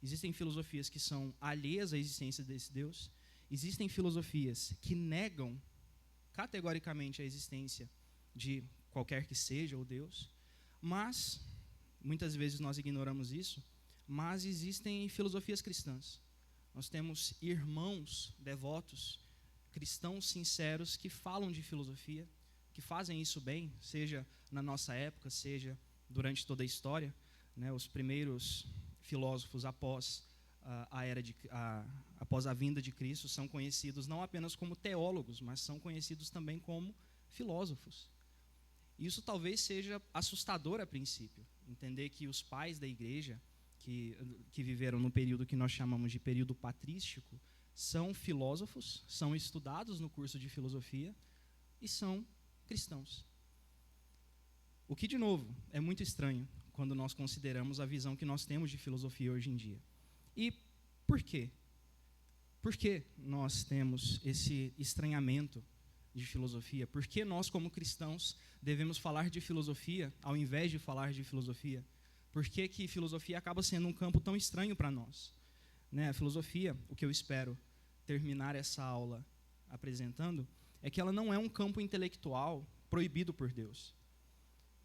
Existem filosofias que são alheias à existência desse Deus. Existem filosofias que negam categoricamente a existência de qualquer que seja o Deus. Mas, muitas vezes nós ignoramos isso, mas existem filosofias cristãs. Nós temos irmãos devotos, cristãos sinceros, que falam de filosofia, que fazem isso bem, seja na nossa época, seja durante toda a história. Né, os primeiros filósofos após após a vinda de Cristo são conhecidos não apenas como teólogos, mas são conhecidos também como filósofos. Isso talvez seja assustador a princípio, entender que os pais da igreja, que viveram no período que nós chamamos de período patrístico, são filósofos, são estudados no curso de filosofia e são cristãos. O que, de novo, é muito estranho quando nós consideramos a visão que nós temos de filosofia hoje em dia. E por quê? Por que nós temos esse estranhamento de filosofia? Por que nós, como cristãos, devemos falar de filosofia ao invés de falar de filosofia? Por que que filosofia acaba sendo um campo tão estranho para nós? Né, a filosofia, o que eu espero terminar essa aula apresentando, é que ela não é um campo intelectual proibido por Deus.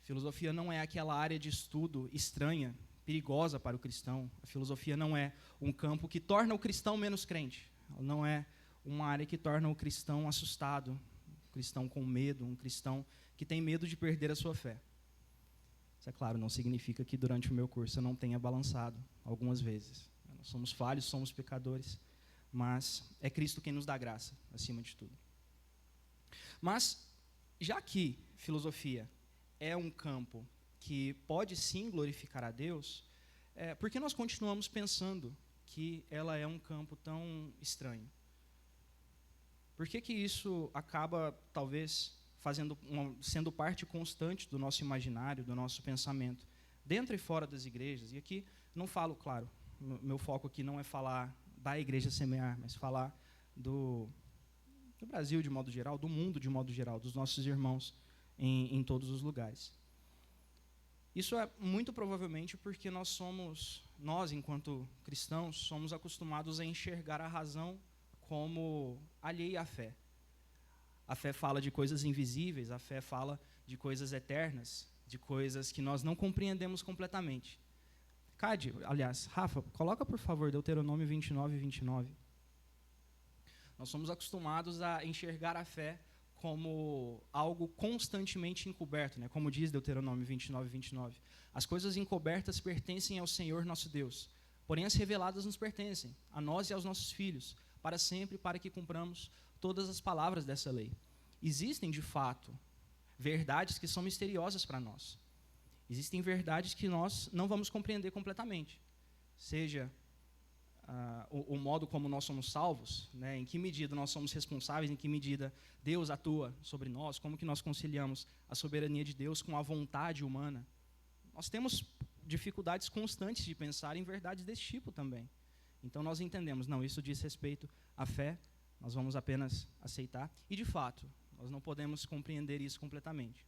Filosofia não é aquela área de estudo estranha, perigosa para o cristão. A filosofia não é um campo que torna o cristão menos crente. Ela não é uma área que torna o cristão assustado, um cristão com medo, um cristão que tem medo de perder a sua fé. Isso, é claro, não significa que durante o meu curso eu não tenha balançado algumas vezes. Nós somos falhos, somos pecadores, mas é Cristo quem nos dá graça, acima de tudo. Mas, já que filosofia é um campo que pode sim glorificar a Deus, por que nós continuamos pensando que ela é um campo tão estranho? Por que que isso acaba, talvez, sendo parte constante do nosso imaginário, do nosso pensamento, dentro e fora das igrejas? E aqui não falo, claro, meu foco aqui não é falar da igreja Semear, mas falar do Brasil de modo geral, do mundo de modo geral, dos nossos irmãos em todos os lugares. Isso é muito provavelmente porque nós, enquanto cristãos, somos acostumados a enxergar a razão como alheia à fé. A fé fala de coisas invisíveis, a fé fala de coisas eternas, de coisas que nós não compreendemos completamente. Rafa, coloca por favor Deuteronômio 29 e 29. Nós somos acostumados a enxergar a fé como algo constantemente encoberto, né? Como diz Deuteronômio 29 e 29. As coisas encobertas pertencem ao Senhor nosso Deus, porém as reveladas nos pertencem, a nós e aos nossos filhos, para sempre, para que cumpramos todas as palavras dessa lei. Existem, de fato, verdades que são misteriosas para nós. Existem verdades que nós não vamos compreender completamente. Seja o modo como nós somos salvos, né, em que medida nós somos responsáveis, em que medida Deus atua sobre nós, como que nós conciliamos a soberania de Deus com a vontade humana. Nós temos dificuldades constantes de pensar em verdades desse tipo também. Então nós entendemos, não, isso diz respeito à fé, nós vamos apenas aceitar, e de fato, nós não podemos compreender isso completamente.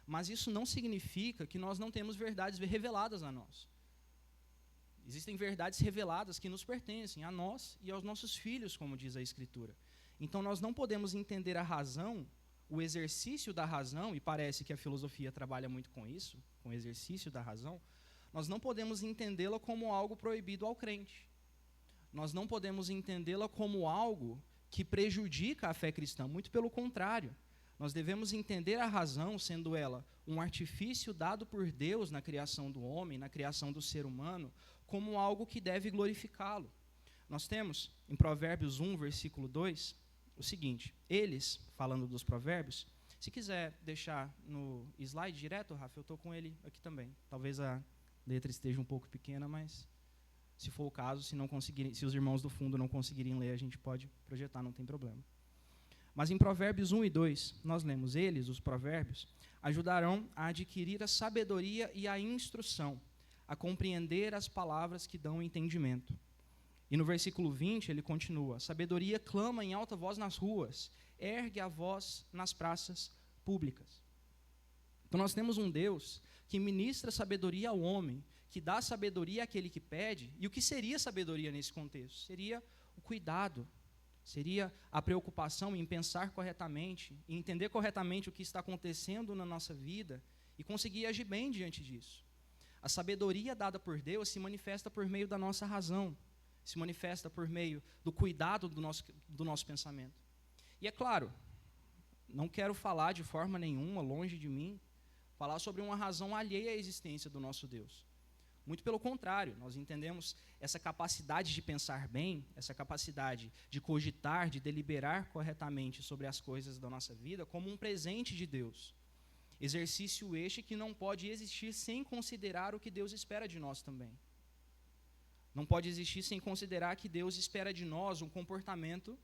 Mas isso não significa que nós não temos verdades reveladas a nós. Existem verdades reveladas que nos pertencem, a nós e aos nossos filhos, como diz a Escritura. Então nós não podemos entender a razão, o exercício da razão, e parece que a filosofia trabalha muito com isso, com o exercício da razão, nós não podemos entendê-la como algo proibido ao crente. Nós não podemos entendê-la como algo que prejudica a fé cristã, muito pelo contrário. Nós devemos entender a razão, sendo ela um artifício dado por Deus na criação do homem, na criação do ser humano, como algo que deve glorificá-lo. Nós temos, em Provérbios 1, versículo 2, o seguinte: eles, falando dos provérbios, se quiser deixar no slide direto, Rafa, eu estou com ele aqui também. Talvez a letra esteja um pouco pequena, mas se for o caso, se os irmãos do fundo não conseguirem ler, a gente pode projetar, não tem problema. Mas em Provérbios 1 e 2, nós lemos: eles, os provérbios, ajudarão a adquirir a sabedoria e a instrução, a compreender as palavras que dão entendimento. E no versículo 20, ele continua: sabedoria clama em alta voz nas ruas, ergue a voz nas praças públicas. Então nós temos um Deus que ministra sabedoria ao homem, que dá sabedoria àquele que pede. E o que seria sabedoria nesse contexto? Seria o cuidado, seria a preocupação em pensar corretamente, em entender corretamente o que está acontecendo na nossa vida e conseguir agir bem diante disso. A sabedoria dada por Deus se manifesta por meio da nossa razão, se manifesta por meio do cuidado do nosso pensamento. E é claro, não quero falar de forma nenhuma, longe de mim, falar sobre uma razão alheia à existência do nosso Deus. Muito pelo contrário, nós entendemos essa capacidade de pensar bem, essa capacidade de cogitar, de deliberar corretamente sobre as coisas da nossa vida como um presente de Deus. Exercício este que não pode existir sem considerar o que Deus espera de nós também. Não pode existir sem considerar que Deus espera de nós um comportamento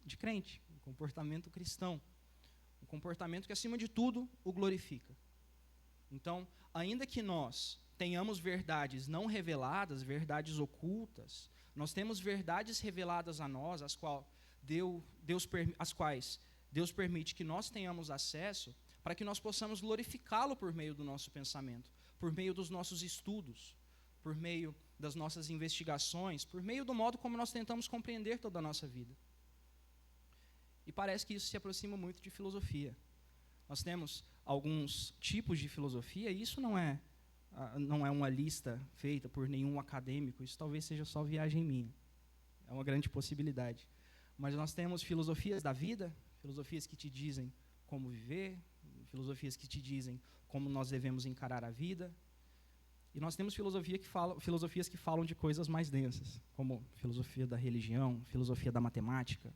de crente, um comportamento cristão, um comportamento que, acima de tudo, o glorifica. Então, ainda que nós tenhamos verdades não reveladas, verdades ocultas, nós temos verdades reveladas a nós, as quais Deus permite que nós tenhamos acesso, para que nós possamos glorificá-lo por meio do nosso pensamento, por meio dos nossos estudos, por meio das nossas investigações, por meio do modo como nós tentamos compreender toda a nossa vida. E parece que isso se aproxima muito de filosofia. Nós temos alguns tipos de filosofia, e isso não é uma lista feita por nenhum acadêmico, isso talvez seja só viagem minha. É uma grande possibilidade. Mas nós temos filosofias da vida, filosofias que te dizem como viver, filosofias que te dizem como nós devemos encarar a vida. E nós temos filosofias que falam de coisas mais densas, como filosofia da religião, filosofia da matemática,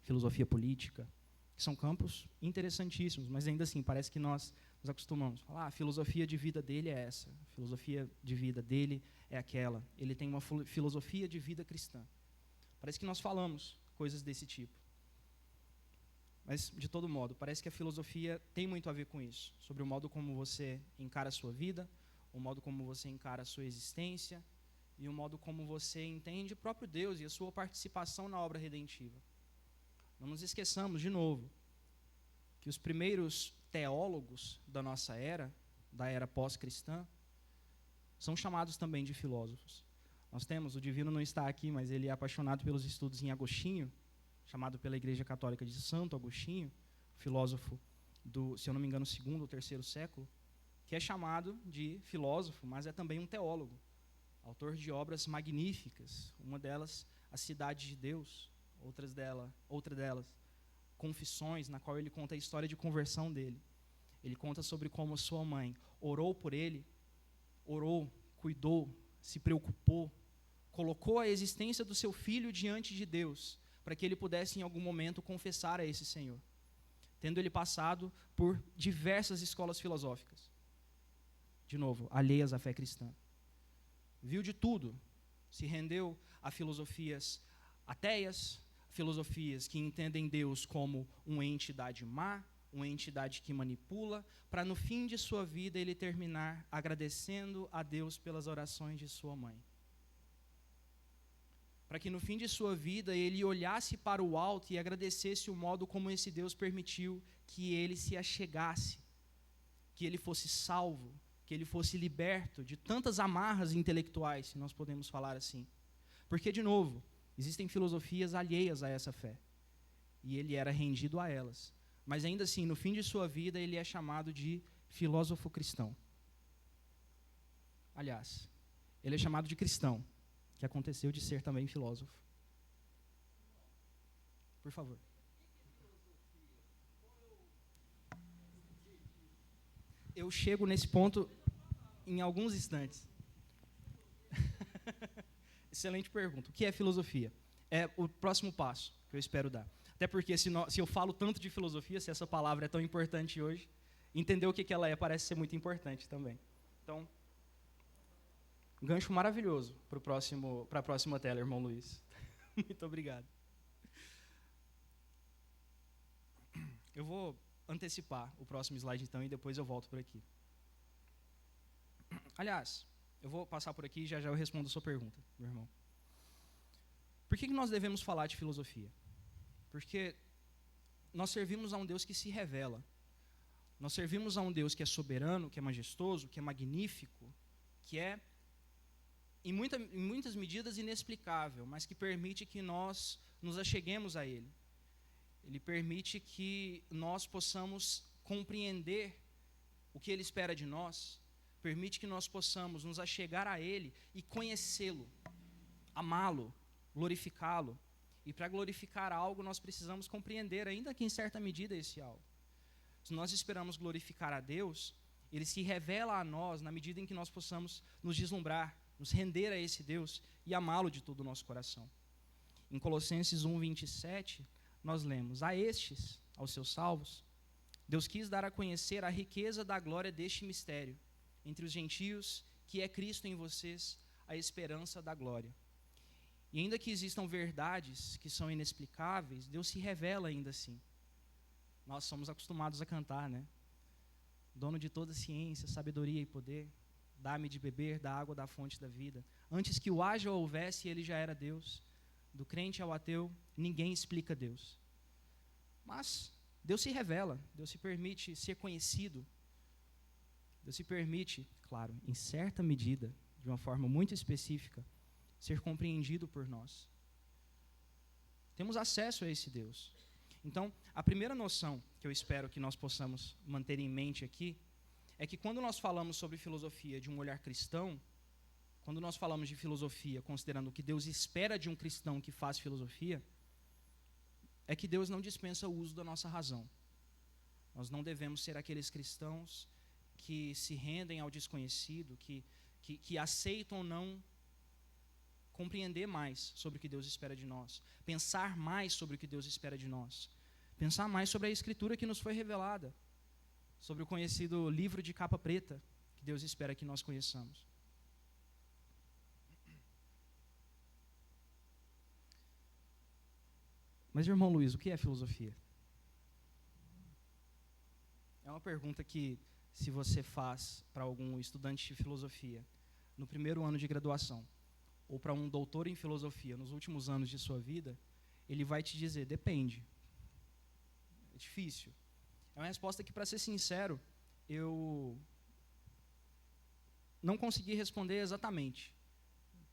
filosofia política, que são campos interessantíssimos, mas ainda assim, parece que nós nos acostumamos a falar, a filosofia de vida dele é essa, a filosofia de vida dele é aquela, ele tem uma filosofia de vida cristã. Parece que nós falamos coisas desse tipo. Mas, de todo modo, parece que a filosofia tem muito a ver com isso, sobre o modo como você encara a sua vida, o modo como você encara a sua existência e o modo como você entende o próprio Deus e a sua participação na obra redentiva. Não nos esqueçamos, de novo, que os primeiros teólogos da nossa era, da era pós-cristã, são chamados também de filósofos. Nós temos, o Divino não está aqui, mas ele é apaixonado pelos estudos em Agostinho, chamado pela Igreja Católica de Santo Agostinho, filósofo do, se eu não me engano, 2º ou 3º século, que é chamado de filósofo, mas é também um teólogo, autor de obras magníficas, uma delas, A Cidade de Deus, outra delas, Confissões, na qual ele conta a história de conversão dele. Ele conta sobre como sua mãe orou por ele, cuidou, se preocupou, colocou a existência do seu filho diante de Deus, para que ele pudesse em algum momento confessar a esse Senhor, tendo ele passado por diversas escolas filosóficas, de novo, alheias à fé cristã. Viu de tudo, se rendeu a filosofias ateias, filosofias que entendem Deus como uma entidade má, uma entidade que manipula, para no fim de sua vida ele terminar agradecendo a Deus pelas orações de sua mãe. Para que no fim de sua vida ele olhasse para o alto e agradecesse o modo como esse Deus permitiu que ele se achegasse, que ele fosse salvo, que ele fosse liberto de tantas amarras intelectuais, se nós podemos falar assim. Porque, de novo, existem filosofias alheias a essa fé, e ele era rendido a elas. Mas ainda assim, no fim de sua vida, ele é chamado de filósofo cristão. Aliás, ele é chamado de cristão, que aconteceu de ser também filósofo. Por favor. Eu chego nesse ponto em alguns instantes. Excelente pergunta. O que é filosofia? É o próximo passo que eu espero dar. Até porque se eu falo tanto de filosofia, se essa palavra é tão importante hoje, entender o que ela é parece ser muito importante também. Então, um gancho maravilhoso para a próxima tela, irmão Luiz. Muito obrigado. Eu vou antecipar o próximo slide, então, e depois eu volto por aqui. Aliás, eu vou passar por aqui e já eu respondo a sua pergunta, meu irmão. Por que nós devemos falar de filosofia? Porque nós servimos a um Deus que se revela. Nós servimos a um Deus que é soberano, que é majestoso, que é magnífico, que é em muitas medidas inexplicável, mas que permite que nós nos acheguemos a Ele. Ele permite que nós possamos compreender o que Ele espera de nós, permite que nós possamos nos achegar a Ele e conhecê-lo, amá-lo, glorificá-lo. E para glorificar algo, nós precisamos compreender, ainda que em certa medida, esse algo. Se nós esperamos glorificar a Deus, Ele se revela a nós na medida em que nós possamos nos deslumbrar, nos render a esse Deus e amá-lo de todo o nosso coração. Em Colossenses 1:27, nós lemos: a estes, aos seus salvos, Deus quis dar a conhecer a riqueza da glória deste mistério entre os gentios, que é Cristo em vocês, a esperança da glória. E ainda que existam verdades que são inexplicáveis, Deus se revela ainda assim. Nós somos acostumados a cantar, né? Dono de toda ciência, sabedoria e poder, dá-me de beber da água da fonte da vida. Antes que o haja ou houvesse, Ele já era Deus. Do crente ao ateu, ninguém explica Deus. Mas Deus se revela, Deus se permite ser conhecido. Deus se permite, claro, em certa medida, de uma forma muito específica, ser compreendido por nós. Temos acesso a esse Deus. Então, a primeira noção que eu espero que nós possamos manter em mente aqui é que quando nós falamos sobre filosofia de um olhar cristão, quando nós falamos de filosofia considerando o que Deus espera de um cristão que faz filosofia, é que Deus não dispensa o uso da nossa razão. Nós não devemos ser aqueles cristãos que se rendem ao desconhecido, que aceitam não compreender mais sobre o que Deus espera de nós, pensar mais sobre o que Deus espera de nós, pensar mais sobre a Escritura que nos foi revelada, sobre o conhecido livro de capa preta que Deus espera que nós conheçamos. Mas, irmão Luiz, o que é filosofia? É uma pergunta que, se você faz para algum estudante de filosofia no primeiro ano de graduação, ou para um doutor em filosofia nos últimos anos de sua vida, ele vai te dizer, depende. É difícil. É uma resposta que, para ser sincero, eu não consegui responder exatamente.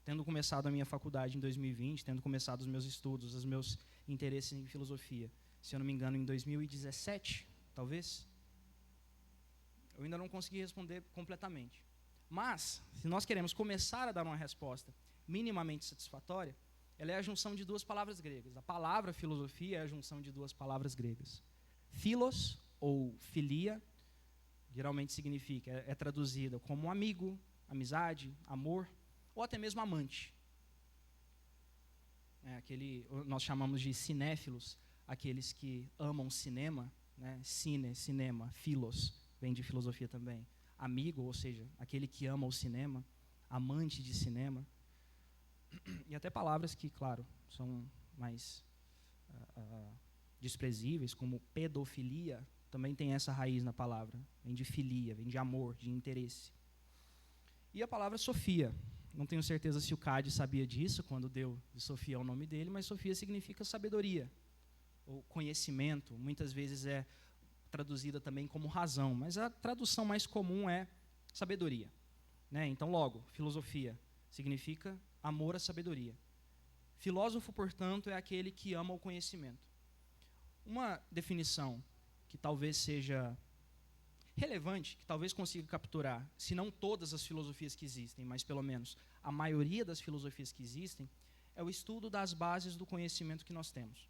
Tendo começado a minha faculdade em 2020, tendo começado os meus estudos, os meus interesses em filosofia, se eu não me engano, em 2017, talvez, eu ainda não consegui responder completamente. Mas, se nós queremos começar a dar uma resposta minimamente satisfatória, ela é a junção de duas palavras gregas. A palavra filosofia é a junção de duas palavras gregas. Philos, ou filia, geralmente significa, é traduzida como amigo, amizade, amor, ou até mesmo amante. Nós chamamos de cinéfilos, aqueles que amam cinema, né? Cinema, philos, vem de filosofia também. Amigo, ou seja, aquele que ama o cinema, amante de cinema. E até palavras que, claro, são mais desprezíveis, como pedofilia, também tem essa raiz na palavra. Vem de filia, vem de amor, de interesse. E a palavra Sofia. Não tenho certeza se o Cade sabia disso, quando deu de Sofia o nome dele, mas Sofia significa sabedoria, ou conhecimento. Muitas vezes é traduzida também como razão, mas a tradução mais comum é sabedoria, né? Então, logo, filosofia significa amor à sabedoria. Filósofo, portanto, é aquele que ama o conhecimento. Uma definição que talvez seja relevante, que talvez consiga capturar, se não todas as filosofias que existem, mas pelo menos a maioria das filosofias que existem, é o estudo das bases do conhecimento que nós temos.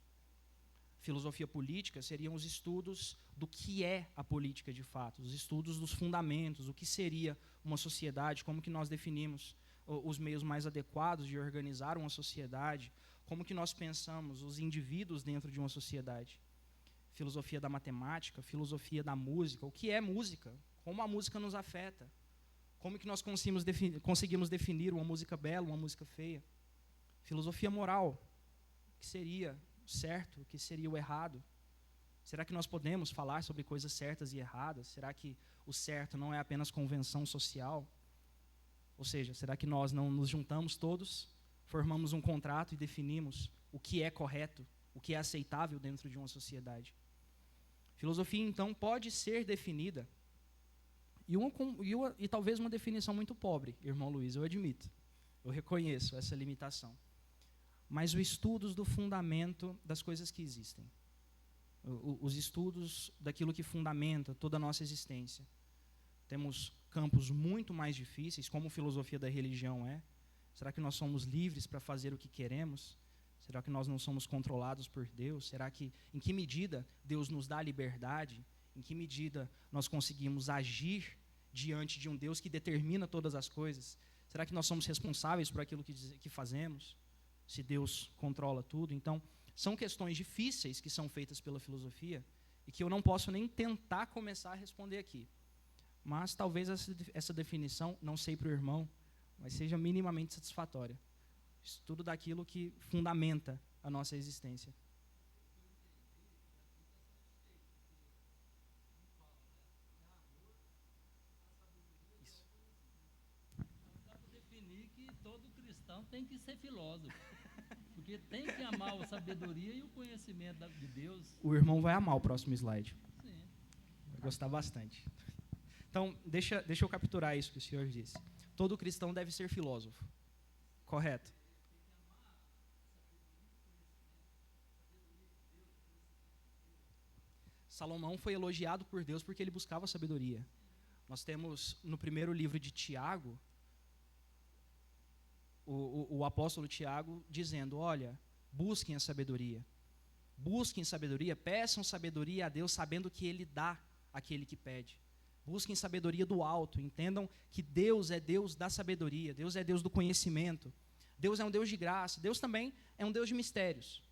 Filosofia política seriam os estudos do que é a política de fato, os estudos dos fundamentos, o que seria uma sociedade, como que nós definimos os meios mais adequados de organizar uma sociedade, como que nós pensamos os indivíduos dentro de uma sociedade. Filosofia da matemática, filosofia da música, o que é música, como a música nos afeta, como que nós conseguimos definir uma música bela, uma música feia. Filosofia moral, o que seria o certo, o que seria o errado. Será que nós podemos falar sobre coisas certas e erradas? Será que o certo não é apenas convenção social? Ou seja, será que nós não nos juntamos todos, formamos um contrato e definimos o que é correto, o que é aceitável dentro de uma sociedade? Filosofia, então, pode ser definida, e talvez uma definição muito pobre, irmão Luiz, eu admito. Eu reconheço essa limitação. Mas os estudos do fundamento das coisas que existem, os estudos daquilo que fundamenta toda a nossa existência. Temos campos muito mais difíceis, como a filosofia da religião é. Será que nós somos livres para fazer o que queremos? Será que nós não somos controlados por Deus? Será que, em que medida Deus nos dá liberdade? Em que medida nós conseguimos agir diante de um Deus que determina todas as coisas? Será que nós somos responsáveis por aquilo que fazemos? Se Deus controla tudo? Então, são questões difíceis que são feitas pela filosofia e que eu não posso nem tentar começar a responder aqui. Mas talvez essa definição, não sei para o irmão, mas seja minimamente satisfatória. Estudo daquilo que fundamenta a nossa existência. Isso. Dá para definir que todo cristão tem que ser filósofo, porque tem que amar a sabedoria e o conhecimento de Deus. O irmão vai amar o próximo slide. Sim. Vai gostar bastante. Então, deixa eu capturar isso que o senhor disse. Todo cristão deve ser filósofo. Correto? Salomão foi elogiado por Deus porque ele buscava sabedoria. Nós temos no primeiro livro de Tiago, o apóstolo Tiago dizendo, olha, busquem a sabedoria. Busquem sabedoria, peçam sabedoria a Deus, sabendo que Ele dá àquele que pede. Busquem sabedoria do alto, entendam que Deus é Deus da sabedoria, Deus é Deus do conhecimento, Deus é um Deus de graça, Deus também é um Deus de mistérios,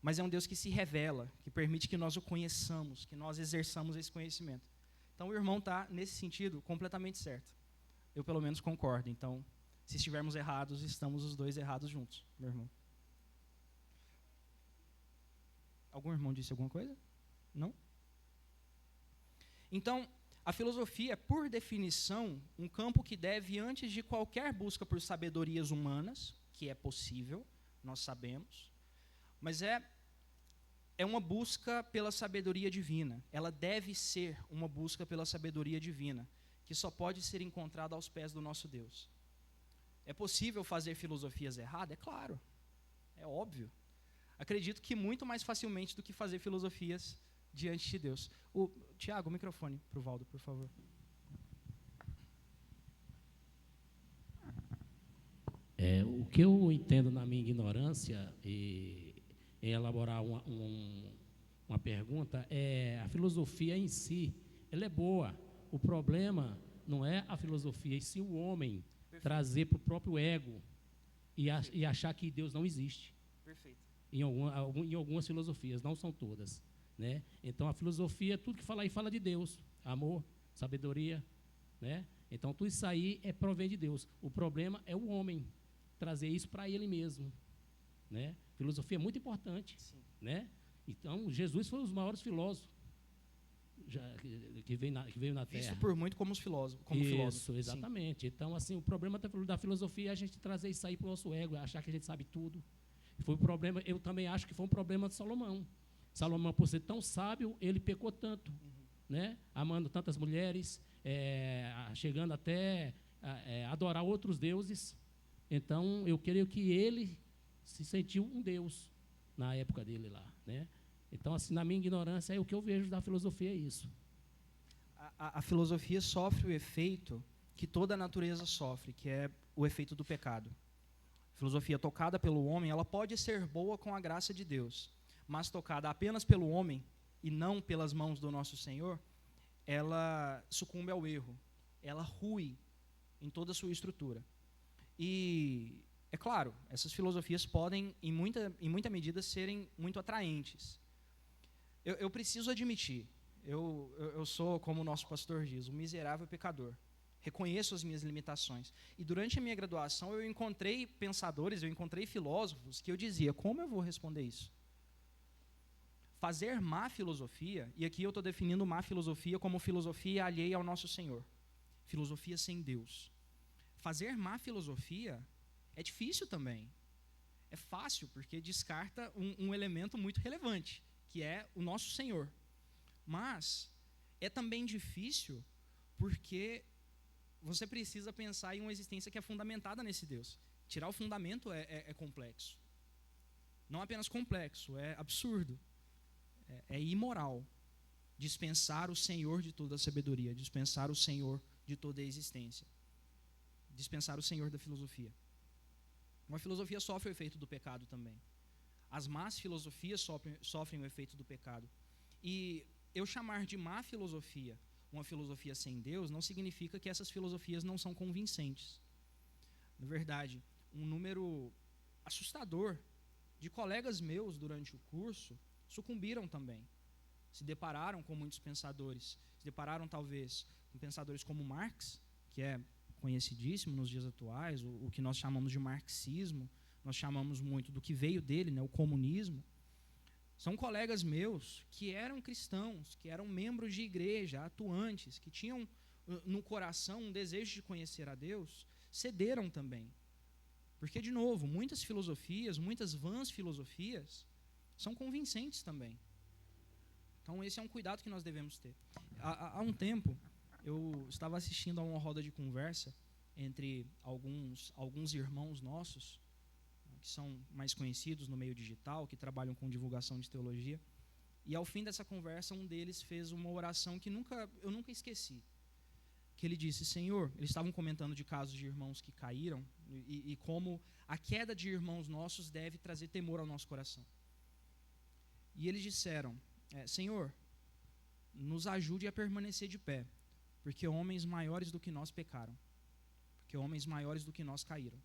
mas é um Deus que se revela, que permite que nós o conheçamos, que nós exerçamos esse conhecimento. Então o irmão está, nesse sentido, completamente certo. Eu pelo menos concordo, então, se estivermos errados, estamos os dois errados juntos, meu irmão. Algum irmão disse alguma coisa? Não? Então, a filosofia é, por definição, um campo que deve, antes de qualquer busca por sabedorias humanas, que é possível, nós sabemos, mas é uma busca pela sabedoria divina. Ela deve ser uma busca pela sabedoria divina, que só pode ser encontrada aos pés do nosso Deus. É possível fazer filosofias erradas? É claro, é óbvio. Acredito que muito mais facilmente do que fazer filosofias diante de Deus. Tiago, o microfone para o Valdo, por favor. O que eu entendo na minha ignorância em elaborar uma pergunta é a filosofia em si, ela é boa. O problema não é a filosofia, e sim o homem trazer para o próprio ego e achar que Deus não existe. Perfeito. Em algumas filosofias, não são todas, né? Então a filosofia, tudo que fala aí fala de Deus, amor, sabedoria, né? Então tudo isso aí provém de Deus. O problema é o homem trazer isso para ele mesmo, né? Filosofia é muito importante, sim, né? Então Jesus foi um dos maiores filósofos que veio na Terra. Visto por muito como filósofo. Isso, exatamente. Sim. Então, assim, o problema da filosofia é a gente trazer isso aí para o nosso ego, achar que a gente sabe tudo. Foi um problema, eu também acho que foi um problema de Salomão. Salomão, por ser tão sábio, ele pecou tanto, né? Amando tantas mulheres, chegando até adorar outros deuses. Então, eu creio que ele se sentiu um deus na época dele lá, né? Então, assim, na minha ignorância, o que eu vejo da filosofia é isso. A filosofia sofre o efeito que toda a natureza sofre, que é o efeito do pecado. A filosofia tocada pelo homem, ela pode ser boa com a graça de Deus, mas tocada apenas pelo homem e não pelas mãos do nosso Senhor, ela sucumbe ao erro, ela rui em toda a sua estrutura. E, é claro, essas filosofias podem, em muita medida, serem muito atraentes. Eu preciso admitir, eu sou, como o nosso pastor diz, um miserável pecador. Reconheço as minhas limitações. E durante a minha graduação eu encontrei pensadores, eu encontrei filósofos que eu dizia, como eu vou responder isso? Fazer má filosofia, e aqui eu estou definindo má filosofia como filosofia alheia ao nosso Senhor. Filosofia sem Deus. Fazer má filosofia é difícil também. É fácil, porque descarta um elemento muito relevante, que é o nosso Senhor. Mas é também difícil porque você precisa pensar em uma existência que é fundamentada nesse Deus. Tirar o fundamento é complexo. Não apenas complexo, é absurdo. É imoral. Dispensar o Senhor de toda a sabedoria, dispensar o Senhor de toda a existência, dispensar o Senhor da filosofia. Uma filosofia sofre o efeito do pecado também. As más filosofias sofrem o efeito do pecado. E eu chamar de má filosofia uma filosofia sem Deus não significa que essas filosofias não são convincentes. Na verdade, um número assustador de colegas meus durante o curso sucumbiram também. Se depararam com muitos pensadores, se depararam talvez com pensadores como Marx, que é conhecidíssimo nos dias atuais, o que nós chamamos de marxismo, nós chamamos muito do que veio dele, né, o comunismo. São colegas meus que eram cristãos, que eram membros de igreja, atuantes, que tinham no coração um desejo de conhecer a Deus, cederam também. Porque, de novo, muitas filosofias, muitas vãs filosofias, são convincentes também. Então, esse é um cuidado que nós devemos ter. Há um tempo, eu estava assistindo a uma roda de conversa entre alguns irmãos nossos, que são mais conhecidos no meio digital, que trabalham com divulgação de teologia, e ao fim dessa conversa, um deles fez uma oração que eu nunca esqueci. Que ele disse: Senhor, eles estavam comentando de casos de irmãos que caíram, e como a queda de irmãos nossos deve trazer temor ao nosso coração. E eles disseram: Senhor, nos ajude a permanecer de pé, porque homens maiores do que nós pecaram, porque homens maiores do que nós caíram.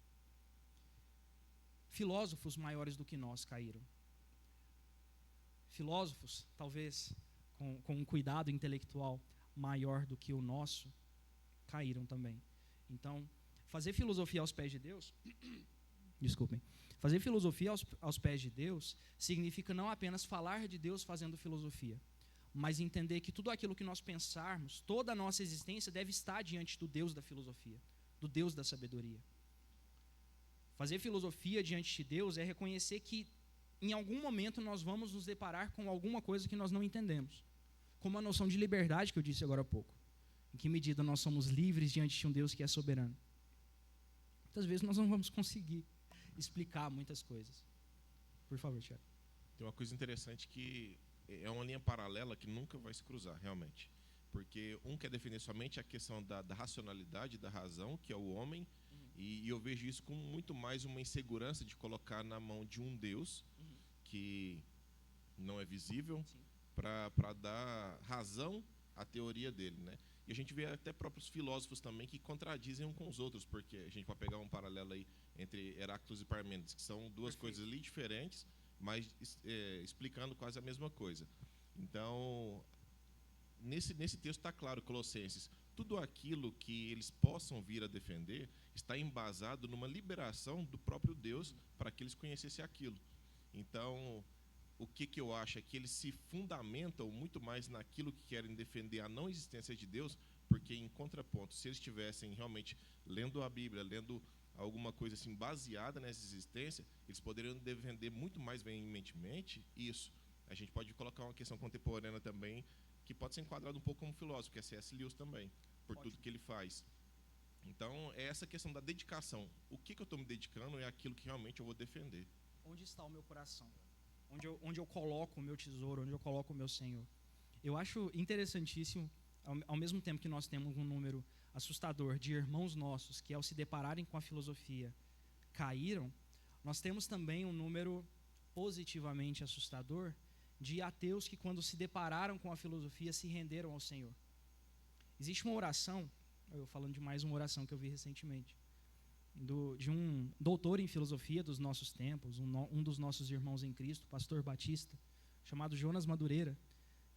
Filósofos maiores do que nós caíram. Filósofos, talvez com um cuidado intelectual maior do que o nosso, caíram também. Então, fazer filosofia aos pés de Deus, desculpem, fazer filosofia aos pés de Deus significa não apenas falar de Deus fazendo filosofia, mas entender que tudo aquilo que nós pensarmos, toda a nossa existência deve estar diante do Deus da filosofia, do Deus da sabedoria. Fazer filosofia diante de Deus é reconhecer que em algum momento nós vamos nos deparar com alguma coisa que nós não entendemos, como a noção de liberdade que eu disse agora há pouco. Em que medida nós somos livres diante de um Deus que é soberano? Muitas vezes nós não vamos conseguir explicar muitas coisas. Por favor, Tiago. Tem uma coisa interessante que é uma linha paralela que nunca vai se cruzar, realmente. Porque um quer defender somente a questão da racionalidade, da razão, que é o homem, e eu vejo isso como muito mais uma insegurança de colocar na mão de um Deus que não é visível para dar razão à teoria dele, né? E a gente vê até próprios filósofos também que contradizem uns com os outros, porque a gente pode pegar um paralelo aí entre Heráclito e Parmênides, que são duas coisas ali diferentes, mas explicando quase a mesma coisa. Então, nesse texto está claro, Colossenses, tudo aquilo que eles possam vir a defender está embasado numa liberação do próprio Deus para que eles conhecessem aquilo. Então, o que eu acho é que eles se fundamentam muito mais naquilo que querem defender a não existência de Deus, porque, em contraponto, se eles estivessem realmente lendo a Bíblia, lendo alguma coisa assim baseada nessa existência, eles poderiam defender muito mais veementemente isso. A gente pode colocar uma questão contemporânea também, que pode ser enquadrada um pouco como filósofo, que é C.S. Lewis também, por tudo que ele faz. Então, é essa questão da dedicação. O que eu estou me dedicando é aquilo que realmente eu vou defender. Onde está o meu coração? Onde eu coloco o meu tesouro, onde eu coloco o meu Senhor. Eu acho interessantíssimo, ao mesmo tempo que nós temos um número assustador de irmãos nossos que, ao se depararem com a filosofia, caíram, nós temos também um número positivamente assustador de ateus que, quando se depararam com a filosofia, se renderam ao Senhor. Existe uma oração, eu falando de mais uma oração que eu vi recentemente, de um doutor em filosofia dos nossos tempos, um dos nossos irmãos em Cristo, pastor batista, chamado Jonas Madureira,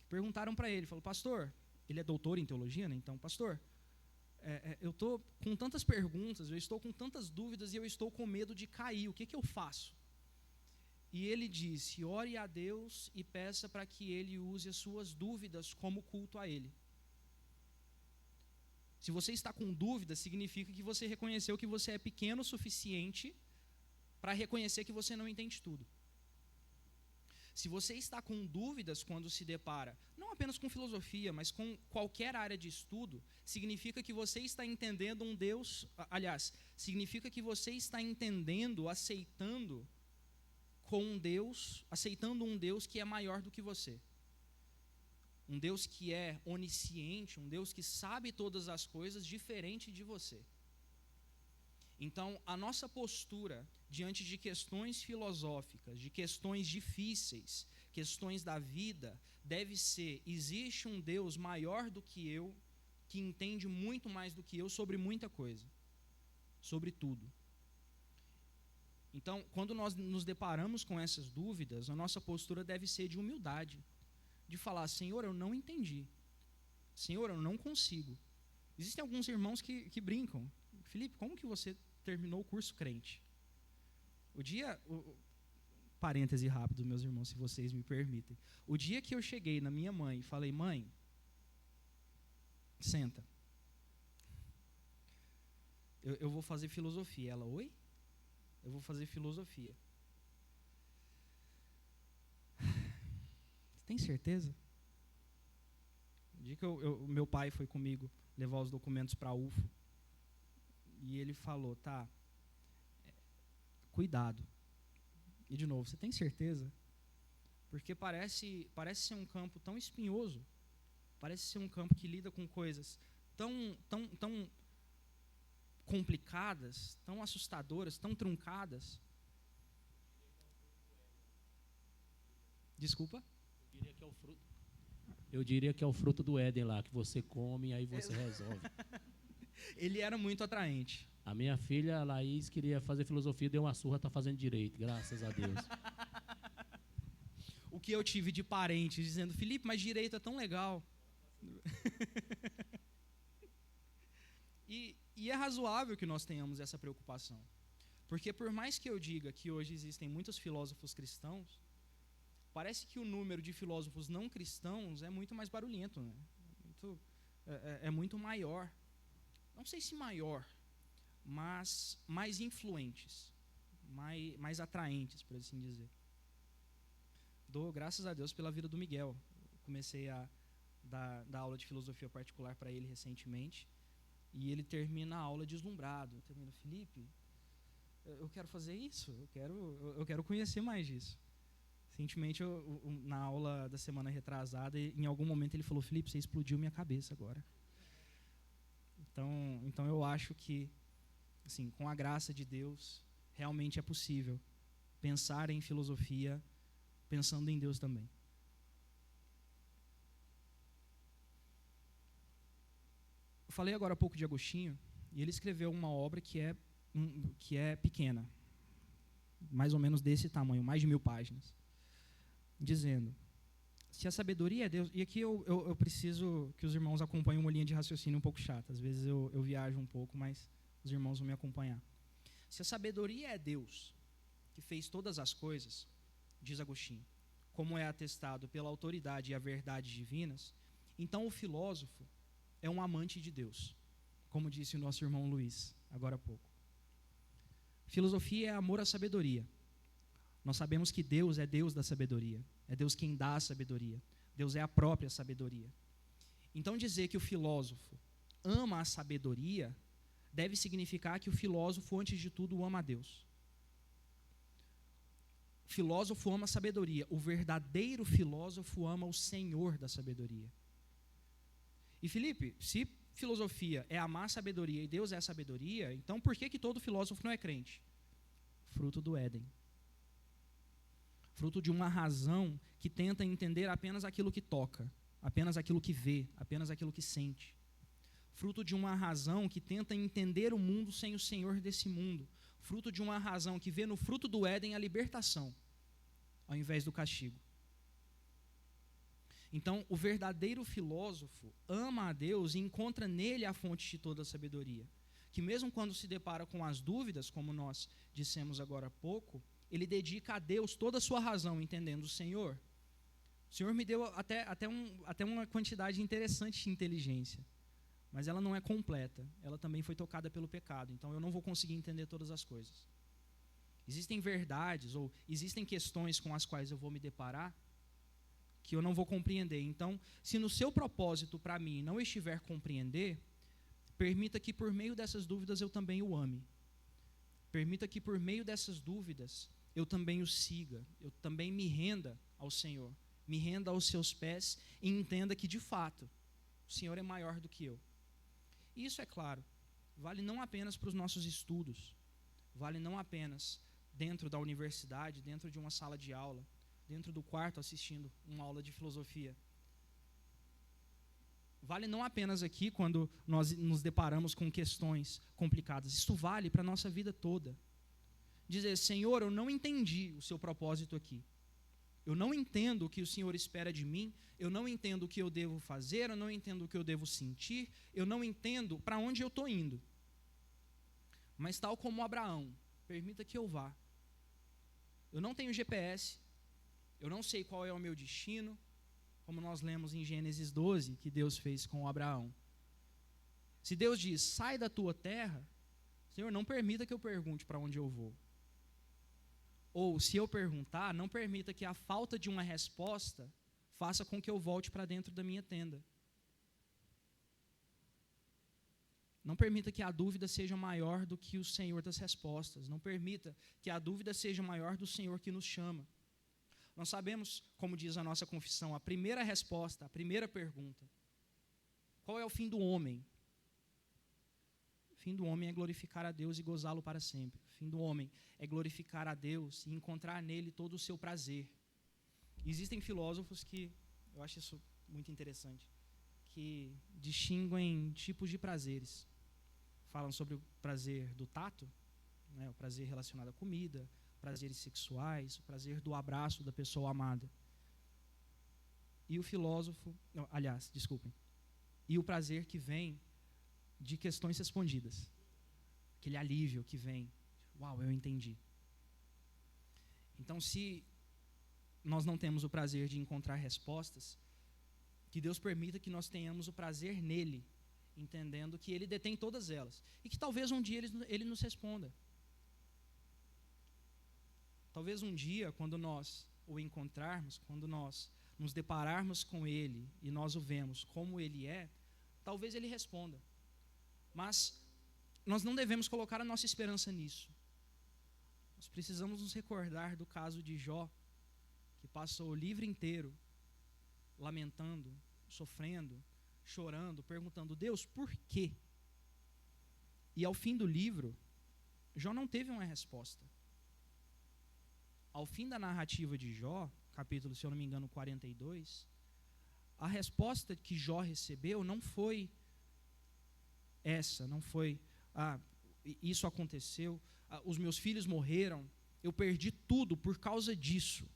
que perguntaram para ele, falou: pastor, ele é doutor em teologia, né? Então, pastor, eu estou com tantas perguntas, eu estou com tantas dúvidas e eu estou com medo de cair, o que eu faço? E ele disse: ore a Deus e peça para que Ele use as suas dúvidas como culto a Ele. Se você está com dúvida, significa que você reconheceu que você é pequeno o suficiente para reconhecer que você não entende tudo. Se você está com dúvidas quando se depara, não apenas com filosofia, mas com qualquer área de estudo, significa que você está entendendo um Deus, aliás, significa que você está entendendo, aceitando um Deus que é maior do que você. Um Deus que é onisciente, um Deus que sabe todas as coisas diferente de você. Então, a nossa postura diante de questões filosóficas, de questões difíceis, questões da vida, deve ser: existe um Deus maior do que eu, que entende muito mais do que eu sobre muita coisa, sobre tudo. Então, quando nós nos deparamos com essas dúvidas, a nossa postura deve ser de humildade, de falar: Senhor, eu não entendi. Senhor, eu não consigo. Existem alguns irmãos que brincam. Felipe, como que você terminou o curso crente? Parêntese rápido, meus irmãos, se vocês me permitem. O dia que eu cheguei na minha mãe e falei: mãe, senta. Eu vou fazer filosofia. Ela: oi? Eu vou fazer filosofia. Tem certeza? O dia que meu pai foi comigo levar os documentos para a UFO, e ele falou: tá, cuidado. E de novo: você tem certeza? Porque parece ser um campo tão espinhoso, parece ser um campo que lida com coisas tão complicadas, tão assustadoras, tão truncadas. Desculpa? Eu diria que é o fruto do Éden lá, que você come e aí você resolve. Ele era muito atraente. A minha filha, a Laís, queria fazer filosofia, deu uma surra, está fazendo direito, graças a Deus. O que eu tive de parentes dizendo: Felipe, mas direito é tão legal. E é razoável que nós tenhamos essa preocupação. Porque por mais que eu diga que hoje existem muitos filósofos cristãos, parece que o número de filósofos não cristãos é muito mais barulhento, né? É muito maior. Não sei se maior, mas mais influentes, mais atraentes, por assim dizer. Dou graças a Deus pela vida do Miguel. Comecei a dar aula de filosofia particular para ele recentemente, e ele termina a aula deslumbrado. Termina: Felipe, eu quero fazer isso, eu quero conhecer mais disso. Recentemente, na aula da semana retrasada, em algum momento ele falou: Felipe, você explodiu minha cabeça agora. Então eu acho que, assim, com a graça de Deus, realmente é possível pensar em filosofia pensando em Deus também. Eu falei agora há pouco de Agostinho, e ele escreveu uma obra que é pequena, mais ou menos desse tamanho, mais de 1000 páginas, dizendo: se a sabedoria é Deus. E aqui eu preciso que os irmãos acompanhem uma linha de raciocínio um pouco chata. Às vezes eu viajo um pouco, mas os irmãos vão me acompanhar. Se a sabedoria é Deus, que fez todas as coisas, diz Agostinho, como é atestado pela autoridade e a verdade divinas, então o filósofo é um amante de Deus, como disse o nosso irmão Luiz, agora há pouco. Filosofia é amor à sabedoria. Nós sabemos que Deus é Deus da sabedoria. É Deus quem dá a sabedoria. Deus é a própria sabedoria. Então, dizer que o filósofo ama a sabedoria deve significar que o filósofo, antes de tudo, ama a Deus. O filósofo ama a sabedoria. O verdadeiro filósofo ama o Senhor da sabedoria. E, Felipe, se filosofia é amar a sabedoria e Deus é a sabedoria, então por que todo filósofo não é crente? Fruto do Éden. Fruto de uma razão que tenta entender apenas aquilo que toca, apenas aquilo que vê, apenas aquilo que sente. Fruto de uma razão que tenta entender o mundo sem o Senhor desse mundo. Fruto de uma razão que vê no fruto do Éden a libertação, ao invés do castigo. Então, o verdadeiro filósofo ama a Deus e encontra nele a fonte de toda a sabedoria. Que mesmo quando se depara com as dúvidas, como nós dissemos agora há pouco, ele dedica a Deus toda a sua razão, entendendo: o Senhor me deu até uma quantidade interessante de inteligência, mas ela não é completa, ela também foi tocada pelo pecado, então eu não vou conseguir entender todas as coisas. Existem verdades ou existem questões com as quais eu vou me deparar que eu não vou compreender. Então, se no seu propósito para mim não estiver compreender, permita que por meio dessas dúvidas eu também o ame. Permita que por meio dessas dúvidas eu também o siga, eu também me renda ao Senhor, me renda aos seus pés e entenda que de fato o Senhor é maior do que eu. E isso, é claro, vale não apenas para os nossos estudos, vale não apenas dentro da universidade, dentro de uma sala de aula, dentro do quarto assistindo uma aula de filosofia. Vale não apenas aqui quando nós nos deparamos com questões complicadas. Isso vale para a nossa vida toda. Dizer, Senhor, eu não entendi o seu propósito aqui. Eu não entendo o que o Senhor espera de mim. Eu não entendo o que eu devo fazer. Eu não entendo o que eu devo sentir. Eu não entendo para onde eu estou indo. Mas tal como Abraão, permita que eu vá. Eu não tenho GPS. Eu não sei qual é o meu destino. Como nós lemos em Gênesis 12, que Deus fez com Abraão. Se Deus diz, sai da tua terra, Senhor, não permita que eu pergunte para onde eu vou. Ou, se eu perguntar, não permita que a falta de uma resposta faça com que eu volte para dentro da minha tenda. Não permita que a dúvida seja maior do que o Senhor das respostas. Não permita que a dúvida seja maior do Senhor que nos chama. Nós sabemos, como diz a nossa confissão, a primeira resposta, a primeira pergunta. Qual é o fim do homem? O fim do homem é glorificar a Deus e gozá-lo para sempre. O fim do homem é glorificar a Deus e encontrar nele todo o seu prazer. Existem filósofos que, eu acho isso muito interessante, que distinguem tipos de prazeres. Falam sobre o prazer do tato, né, o prazer relacionado à comida, prazeres sexuais, o prazer do abraço da pessoa amada. E o filósofo, e o prazer que vem de questões respondidas. Aquele alívio que vem, uau, eu entendi. Então, se nós não temos o prazer de encontrar respostas, que Deus permita que nós tenhamos o prazer nele, entendendo que Ele detém todas elas. E que talvez um dia Ele nos responda. Talvez um dia, quando nós o encontrarmos, quando nós nos depararmos com Ele e nós o vemos como Ele é, talvez Ele responda. Mas nós não devemos colocar a nossa esperança nisso. Nós precisamos nos recordar do caso de Jó, que passou o livro inteiro lamentando, sofrendo, chorando, perguntando, Deus, por quê? E ao fim do livro, Jó não teve uma resposta. Ao fim da narrativa de Jó, capítulo, se eu não me engano, 42, a resposta que Jó recebeu não foi essa, não foi, isso aconteceu, os meus filhos morreram, eu perdi tudo por causa disso.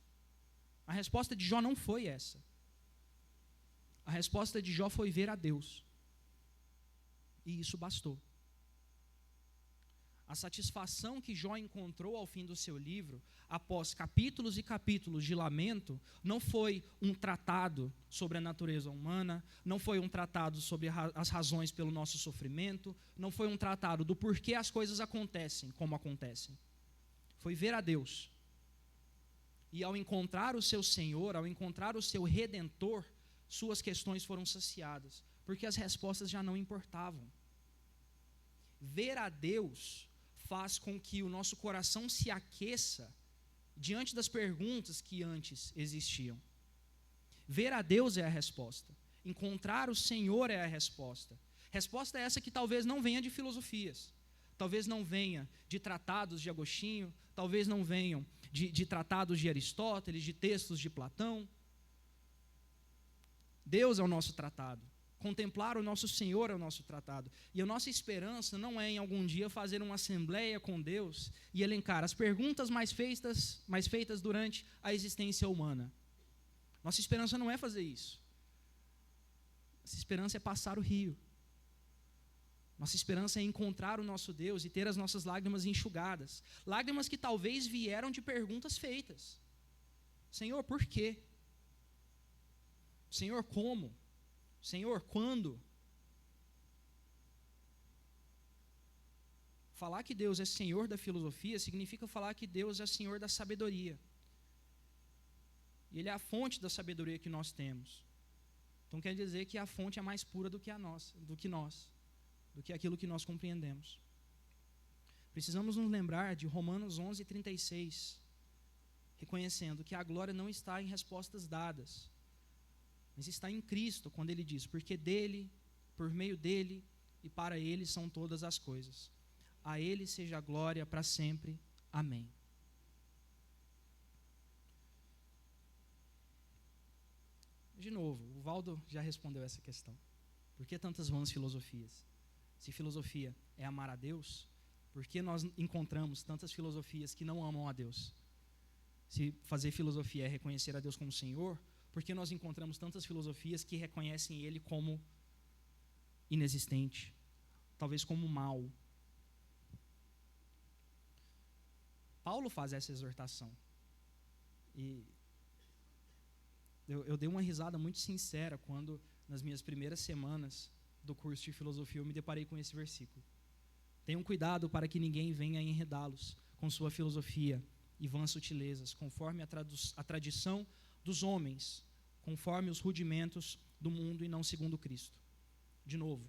A resposta de Jó não foi essa. A resposta de Jó foi ver a Deus. E isso bastou. A satisfação que Jó encontrou ao fim do seu livro, após capítulos e capítulos de lamento, não foi um tratado sobre a natureza humana, não foi um tratado sobre as razões pelo nosso sofrimento, não foi um tratado do porquê as coisas acontecem como acontecem. Foi ver a Deus. E ao encontrar o seu Senhor, ao encontrar o seu Redentor, suas questões foram saciadas, porque as respostas já não importavam. Ver a Deus faz com que o nosso coração se aqueça diante das perguntas que antes existiam. Ver a Deus é a resposta. Encontrar o Senhor é a resposta. Resposta é essa que talvez não venha de filosofias, talvez não venha de tratados de Agostinho, talvez não venham de tratados de Aristóteles, de textos de Platão. Deus é o nosso tratado. Contemplar o nosso Senhor é o nosso tratado. E a nossa esperança não é em algum dia fazer uma assembleia com Deus e elencar as perguntas mais feitas durante a existência humana. Nossa esperança não é fazer isso. Nossa esperança é passar o rio. Nossa esperança é encontrar o nosso Deus e ter as nossas lágrimas enxugadas. Lágrimas que talvez vieram de perguntas feitas. Senhor, por quê? Senhor, como? Senhor, quando? falar que Deus é Senhor da filosofia significa falar que Deus é Senhor da sabedoria. E Ele é a fonte da sabedoria que nós temos. Então quer dizer que a fonte é mais pura do que a nossa, do que aquilo que nós compreendemos. Precisamos nos lembrar de Romanos 11:36, reconhecendo que a glória não está em respostas dadas, mas está em Cristo, quando Ele diz: porque dele, por meio dele e para Ele são todas as coisas. A Ele seja a glória para sempre. Amém. De novo, o Valdo já respondeu essa questão. Por que tantas vãs filosofias? Se filosofia é amar a Deus, por que nós encontramos tantas filosofias que não amam a Deus? Se fazer filosofia é reconhecer a Deus como Senhor, por que nós encontramos tantas filosofias que reconhecem Ele como inexistente, talvez como mal? Paulo faz essa exortação. E eu dei uma risada muito sincera quando, nas minhas primeiras semanas do curso de filosofia, eu me deparei com esse versículo. Tenham cuidado para que ninguém venha enredá-los com sua filosofia e vãs sutilezas, conforme a tradição dos homens, conforme os rudimentos do mundo e não segundo Cristo. De novo,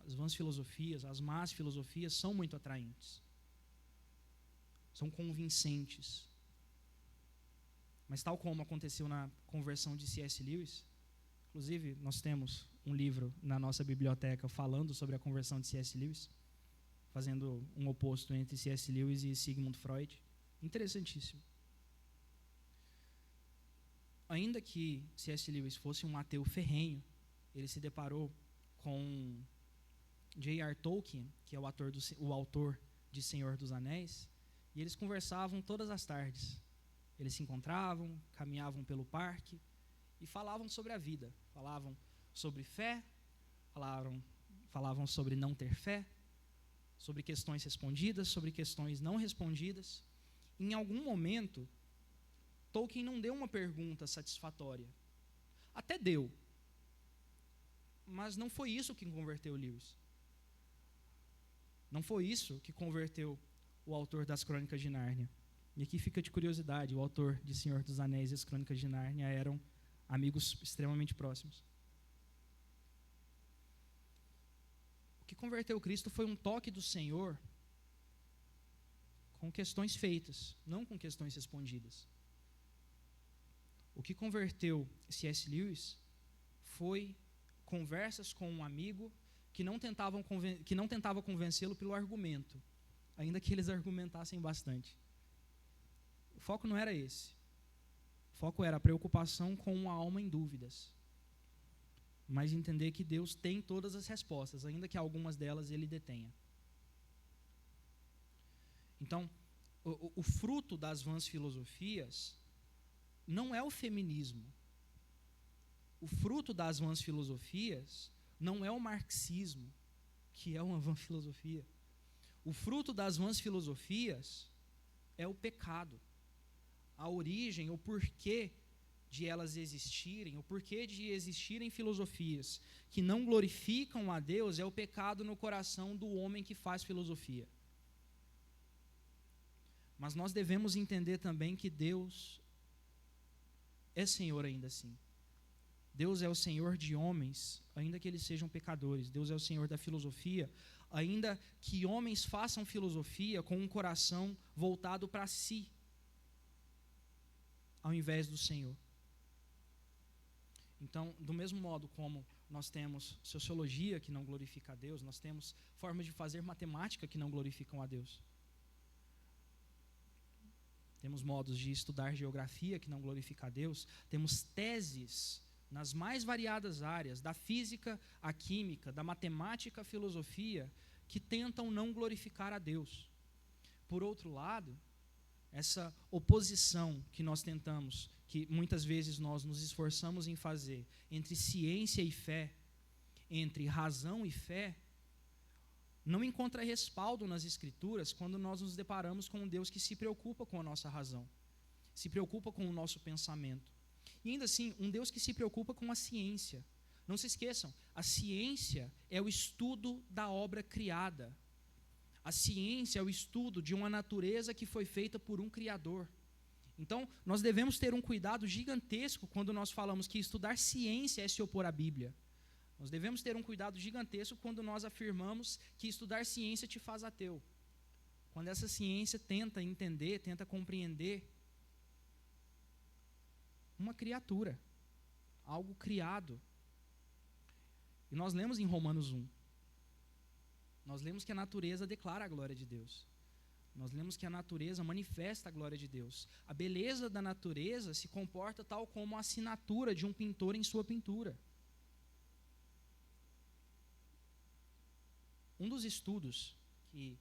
as vãs filosofias, as más filosofias são muito atraentes. São convincentes. Mas tal como aconteceu na conversão de C.S. Lewis, inclusive nós temos um livro na nossa biblioteca falando sobre a conversão de C.S. Lewis, fazendo um oposto entre C.S. Lewis e Sigmund Freud. Interessantíssimo. Ainda que C.S. Lewis fosse um ateu ferrenho, ele se deparou com J.R. Tolkien, que é o autor de Senhor dos Anéis, e eles conversavam todas as tardes. Eles se encontravam, caminhavam pelo parque e falavam sobre a vida. Falavam sobre fé, falavam sobre não ter fé, sobre questões respondidas, sobre questões não respondidas. Em algum momento, Tolkien não deu uma pergunta satisfatória. Até deu. Mas não foi isso que converteu Lewis. Não foi isso que converteu o autor das Crônicas de Nárnia. E aqui fica de curiosidade, o autor de Senhor dos Anéis e as Crônicas de Nárnia eram amigos extremamente próximos. O que converteu Cristo foi um toque do Senhor com questões feitas, não com questões respondidas. O que converteu C.S. Lewis foi conversas com um amigo que não tentava convencê-lo pelo argumento, ainda que eles argumentassem bastante. O foco não era esse. O foco era a preocupação com uma alma em dúvidas. Mas entender que Deus tem todas as respostas, ainda que algumas delas Ele detenha. Então, o fruto das vãs filosofias não é o feminismo. O fruto das vãs filosofias não é o marxismo, que é uma vã filosofia. O fruto das vãs filosofias é o pecado. A origem, o porquê de elas existirem, o porquê de existirem filosofias que não glorificam a Deus é o pecado no coração do homem que faz filosofia. Mas nós devemos entender também que Deus é Senhor ainda assim. Deus é o Senhor de homens, ainda que eles sejam pecadores. Deus é o Senhor da filosofia, ainda que homens façam filosofia com um coração voltado para si, ao invés do Senhor. Então, do mesmo modo como nós temos sociologia que não glorifica a Deus, nós temos formas de fazer matemática que não glorificam a Deus. Temos modos de estudar geografia que não glorificam a Deus. Temos teses nas mais variadas áreas, da física à química, da matemática à filosofia, que tentam não glorificar a Deus. Por outro lado, essa oposição que nós tentamos, que muitas vezes nós nos esforçamos em fazer, entre ciência e fé, entre razão e fé, não encontra respaldo nas Escrituras quando nós nos deparamos com um Deus que se preocupa com a nossa razão, se preocupa com o nosso pensamento. E ainda assim, um Deus que se preocupa com a ciência. Não se esqueçam, a ciência é o estudo da obra criada. A ciência é o estudo de uma natureza que foi feita por um Criador. Então, nós devemos ter um cuidado gigantesco quando nós falamos que estudar ciência é se opor à Bíblia. Nós devemos ter um cuidado gigantesco quando nós afirmamos que estudar ciência te faz ateu. Quando essa ciência tenta entender, tenta compreender uma criatura, algo criado. E nós lemos em Romanos 1. Nós lemos que a natureza declara a glória de Deus. Nós lemos que a natureza manifesta a glória de Deus. A beleza da natureza se comporta tal como a assinatura de um pintor em sua pintura. Um dos estudos que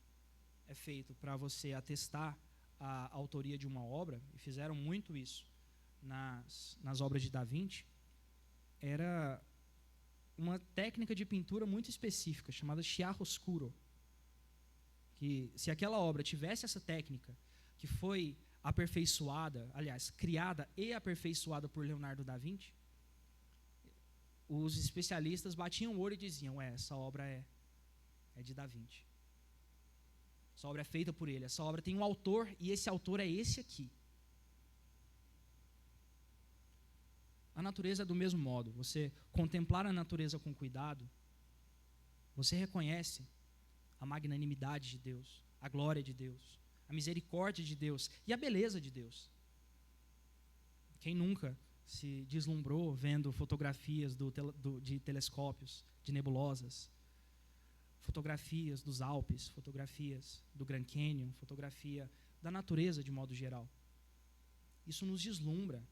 é feito para você atestar a autoria de uma obra, e fizeram muito isso nas obras de Da Vinci, era uma técnica de pintura muito específica, chamada chiaroscuro. Que se aquela obra tivesse essa técnica, que foi aperfeiçoada, aliás, criada e aperfeiçoada por Leonardo da Vinci, os especialistas batiam o olho e diziam, essa obra é de Da Vinci. Essa obra é feita por ele, essa obra tem um autor, e esse autor é esse aqui. A natureza é do mesmo modo. Você contemplar a natureza com cuidado, você reconhece a magnanimidade de Deus, a glória de Deus, a misericórdia de Deus e a beleza de Deus. Quem nunca se deslumbrou vendo fotografias de telescópios, de nebulosas, fotografias dos Alpes, fotografias do Grand Canyon, fotografia da natureza de modo geral? Isso nos deslumbra.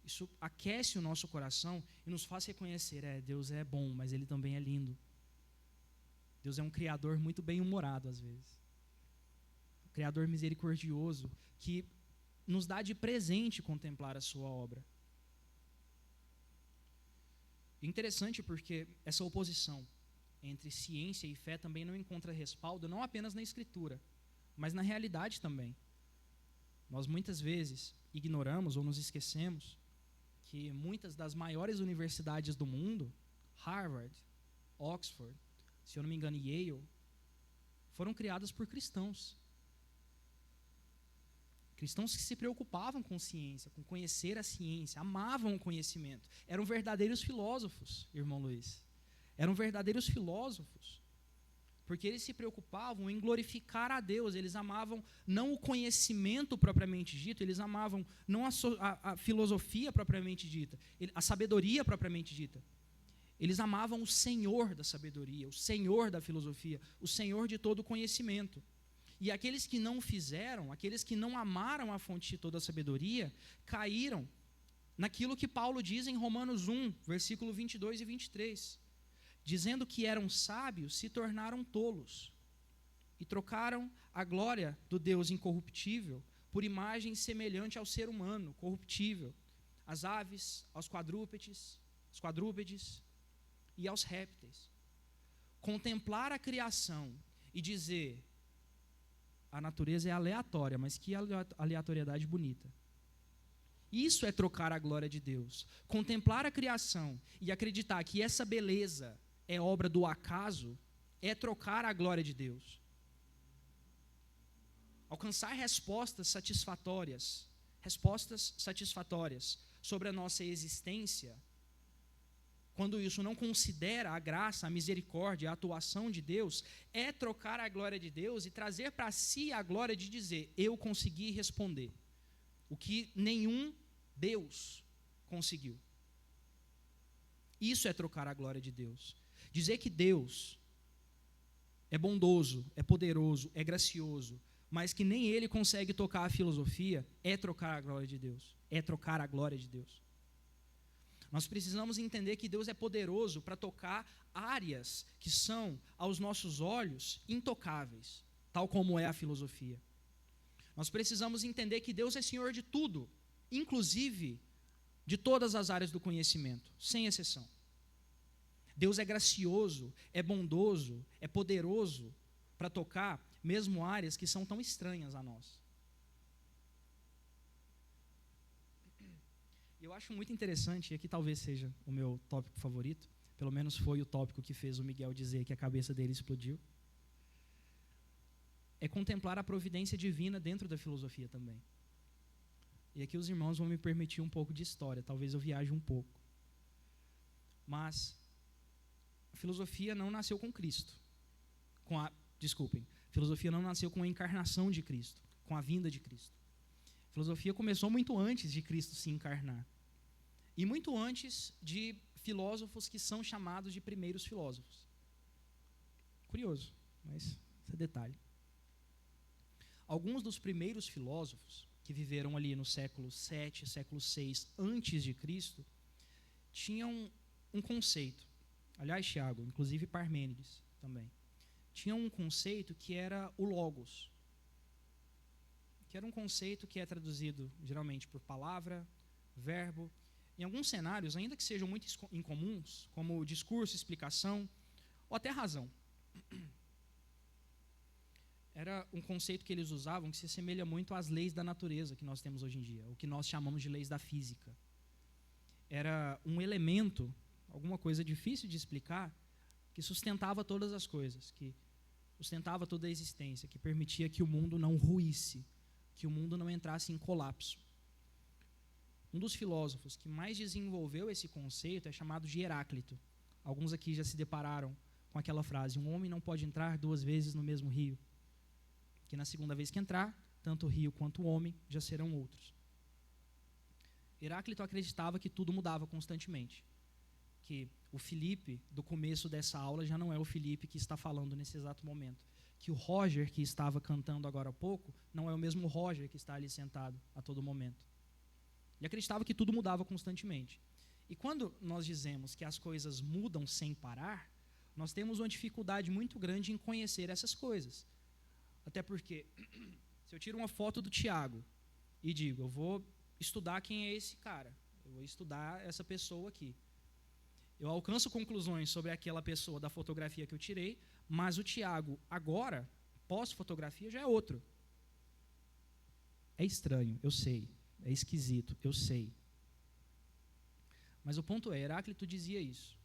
Isso aquece o nosso coração e nos faz reconhecer, Deus é bom, mas Ele também é lindo. Deus é um Criador muito bem-humorado às vezes. Um Criador misericordioso que nos dá de presente contemplar a sua obra. Interessante porque essa oposição entre ciência e fé também não encontra respaldo, não apenas na Escritura, mas na realidade também. Nós muitas vezes ignoramos ou nos esquecemos que muitas das maiores universidades do mundo, Harvard, Oxford, se eu não me engano, Yale, foram criadas por cristãos. Cristãos que se preocupavam com ciência, com conhecer a ciência, amavam o conhecimento. Eram verdadeiros filósofos, irmão Luiz. Eram verdadeiros filósofos. Porque eles se preocupavam em glorificar a Deus. Eles amavam não o conhecimento propriamente dito, eles amavam não a filosofia propriamente dita, a sabedoria propriamente dita. Eles amavam o Senhor da sabedoria, o Senhor da filosofia, o Senhor de todo o conhecimento. E aqueles que não fizeram, aqueles que não amaram a fonte de toda a sabedoria, caíram naquilo que Paulo diz em Romanos 1, versículo 22 e 23. Dizendo que eram sábios, se tornaram tolos e trocaram a glória do Deus incorruptível por imagem semelhante ao ser humano, corruptível, às aves, aos quadrúpedes e aos répteis. Contemplar a criação e dizer a natureza é aleatória, mas que aleatoriedade bonita. Isso é trocar a glória de Deus. Contemplar a criação e acreditar que essa beleza é obra do acaso, é trocar a glória de Deus. Alcançar respostas satisfatórias sobre a nossa existência, quando isso não considera a graça, a misericórdia, a atuação de Deus, é trocar a glória de Deus e trazer para si a glória de dizer, eu consegui responder o que nenhum Deus conseguiu. Isso é trocar a glória de Deus. Dizer que Deus é bondoso, é poderoso, é gracioso, mas que nem Ele consegue tocar a filosofia, é trocar a glória de Deus. É trocar a glória de Deus. Nós precisamos entender que Deus é poderoso para tocar áreas que são, aos nossos olhos, intocáveis, tal como é a filosofia. Nós precisamos entender que Deus é Senhor de tudo, inclusive de todas as áreas do conhecimento, sem exceção. Deus é gracioso, é bondoso, é poderoso para tocar mesmo áreas que são tão estranhas a nós. Eu acho muito interessante, e aqui talvez seja o meu tópico favorito, pelo menos foi o tópico que fez o Miguel dizer que a cabeça dele explodiu. é contemplar a providência divina dentro da filosofia também. E aqui os irmãos vão me permitir um pouco de história, talvez eu viaje um pouco. Mas a filosofia não nasceu com Cristo. Filosofia não nasceu com a encarnação de Cristo, com a vinda de Cristo. A filosofia começou muito antes de Cristo se encarnar. E muito antes de filósofos que são chamados de primeiros filósofos. Curioso, mas isso é detalhe. Alguns dos primeiros filósofos que viveram ali no século VII, século VI, antes de Cristo, tinham um conceito. Aliás, Tiago, inclusive Parmênides também. Tinham um conceito que era o logos, que era um conceito que é traduzido geralmente por palavra, verbo. Em alguns cenários, ainda que sejam muito incomuns, como discurso, explicação, ou até razão. Era um conceito que eles usavam que se assemelha muito às leis da natureza que nós temos hoje em dia, o que nós chamamos de leis da física. Era um elemento, alguma coisa difícil de explicar, que sustentava todas as coisas, que sustentava toda a existência, que permitia que o mundo não ruísse, que o mundo não entrasse em colapso. Um dos filósofos que mais desenvolveu esse conceito é chamado de Heráclito. Alguns aqui já se depararam com aquela frase: um homem não pode entrar 2 vezes no mesmo rio, que na segunda vez que entrar, tanto o rio quanto o homem já serão outros. Heráclito acreditava que tudo mudava constantemente, que o Felipe do começo dessa aula já não é o Felipe que está falando nesse exato momento, que o Roger que estava cantando agora há pouco não é o mesmo Roger que está ali sentado a todo momento. Ele acreditava que tudo mudava constantemente. E quando nós dizemos que as coisas mudam sem parar, nós temos uma dificuldade muito grande em conhecer essas coisas. Até porque, se eu tiro uma foto do Tiago e digo, eu vou estudar quem é esse cara, eu vou estudar essa pessoa aqui, eu alcanço conclusões sobre aquela pessoa da fotografia que eu tirei, mas o Tiago agora, pós-fotografia, já é outro. É estranho, eu sei. É esquisito, eu sei. Mas o ponto é, Heráclito dizia isso.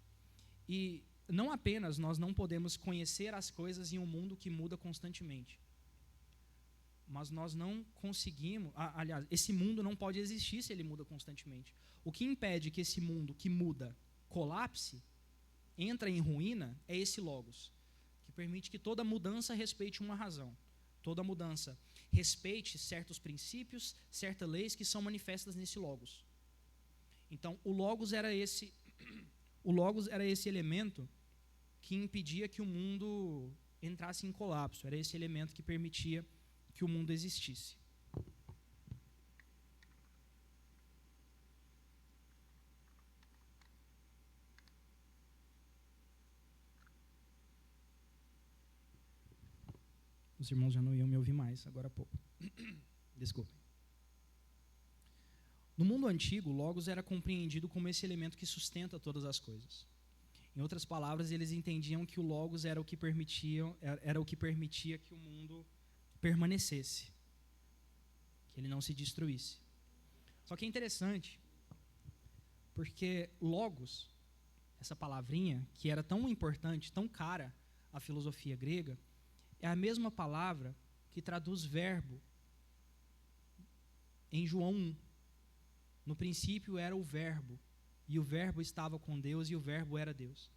E não apenas nós não podemos conhecer as coisas em um mundo que muda constantemente, mas nós não conseguimos, aliás, esse mundo não pode existir se ele muda constantemente. O que impede que esse mundo que muda colapse, entra em ruína, é esse logos, que permite que toda mudança respeite uma razão. Toda mudança respeite certos princípios, certas leis que são manifestas nesse logos. Então, o logos era esse elemento que impedia que o mundo entrasse em colapso, era esse elemento que permitia que o mundo existisse. Os irmãos já não iam me ouvir mais, agora há pouco. Desculpem. No mundo antigo, o logos era compreendido como esse elemento que sustenta todas as coisas. Em outras palavras, eles entendiam que o logos era o que permitia que o mundo permanecesse, que ele não se destruísse. Só que é interessante, porque logos, essa palavrinha, que era tão importante, tão cara à filosofia grega, é a mesma palavra que traduz verbo em João 1. No princípio era o verbo, e o verbo estava com Deus, e o verbo era Deus.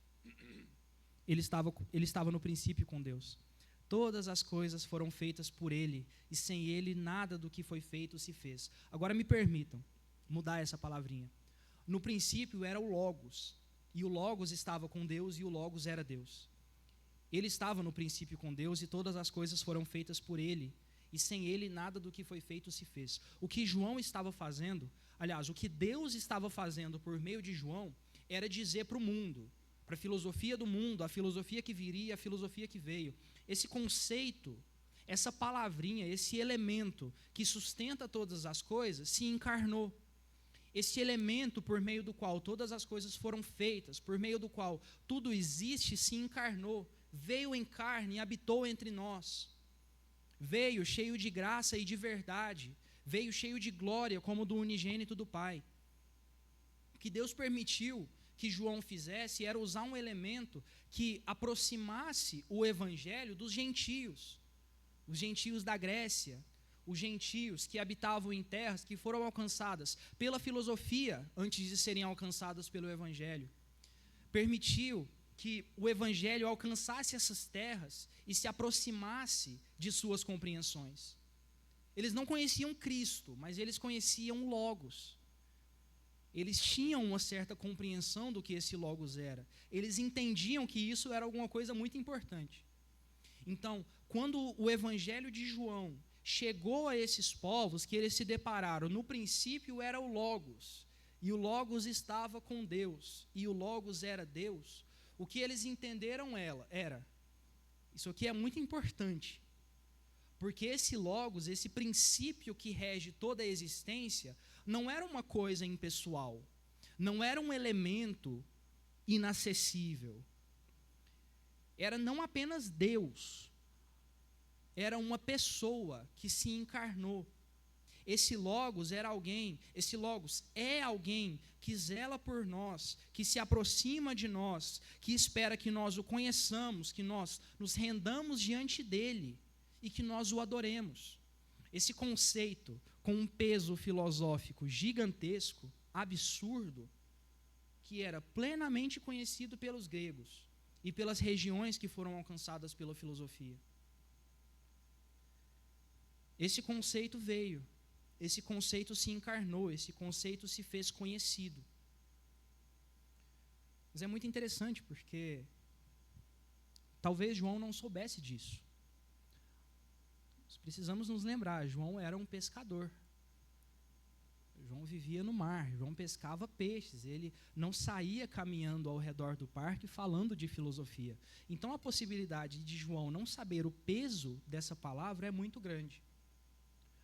Ele estava no princípio com Deus. Todas as coisas foram feitas por Ele, e sem Ele nada do que foi feito se fez. Agora me permitam mudar essa palavrinha. No princípio era o Logos, e o Logos estava com Deus, e o Logos era Deus. Ele estava no princípio com Deus, e todas as coisas foram feitas por Ele, e sem Ele nada do que foi feito se fez. O que João estava fazendo, aliás, o que Deus estava fazendo por meio de João, era dizer para o mundo, para a filosofia do mundo, a filosofia que viria, a filosofia que veio, esse conceito, essa palavrinha, esse elemento que sustenta todas as coisas, se encarnou. Esse elemento por meio do qual todas as coisas foram feitas, por meio do qual tudo existe, se encarnou, veio em carne e habitou entre nós. Veio cheio de graça e de verdade, veio cheio de glória, como do unigênito do Pai. O que Deus permitiu que João fizesse era usar um elemento que aproximasse o evangelho dos gentios, os gentios da Grécia, os gentios que habitavam em terras que foram alcançadas pela filosofia antes de serem alcançadas pelo Evangelho, permitiu que o Evangelho alcançasse essas terras e se aproximasse de suas compreensões. Eles não conheciam Cristo, mas eles conheciam o Logos. Eles tinham uma certa compreensão do que esse Logos era. Eles entendiam que isso era alguma coisa muito importante. Então, quando o Evangelho de João chegou a esses povos, que eles se depararam, no princípio era o Logos, e o Logos estava com Deus, e o Logos era Deus, o que eles entenderam era, isso aqui é muito importante, porque esse Logos, esse princípio que rege toda a existência, não era uma coisa impessoal, não era um elemento inacessível, era não apenas Deus, era uma pessoa que se encarnou. Esse Logos é alguém que zela por nós, que se aproxima de nós, que espera que nós o conheçamos, que nós nos rendamos diante dele e que nós o adoremos. Esse conceito, com um peso filosófico gigantesco, absurdo, que era plenamente conhecido pelos gregos e pelas regiões que foram alcançadas pela filosofia. Esse conceito veio, esse conceito se encarnou, esse conceito se fez conhecido. Mas é muito interessante porque talvez João não soubesse disso. Nós precisamos nos lembrar, João era um pescador. João vivia no mar, João pescava peixes, ele não saía caminhando ao redor do parque falando de filosofia. Então a possibilidade de João não saber o peso dessa palavra é muito grande.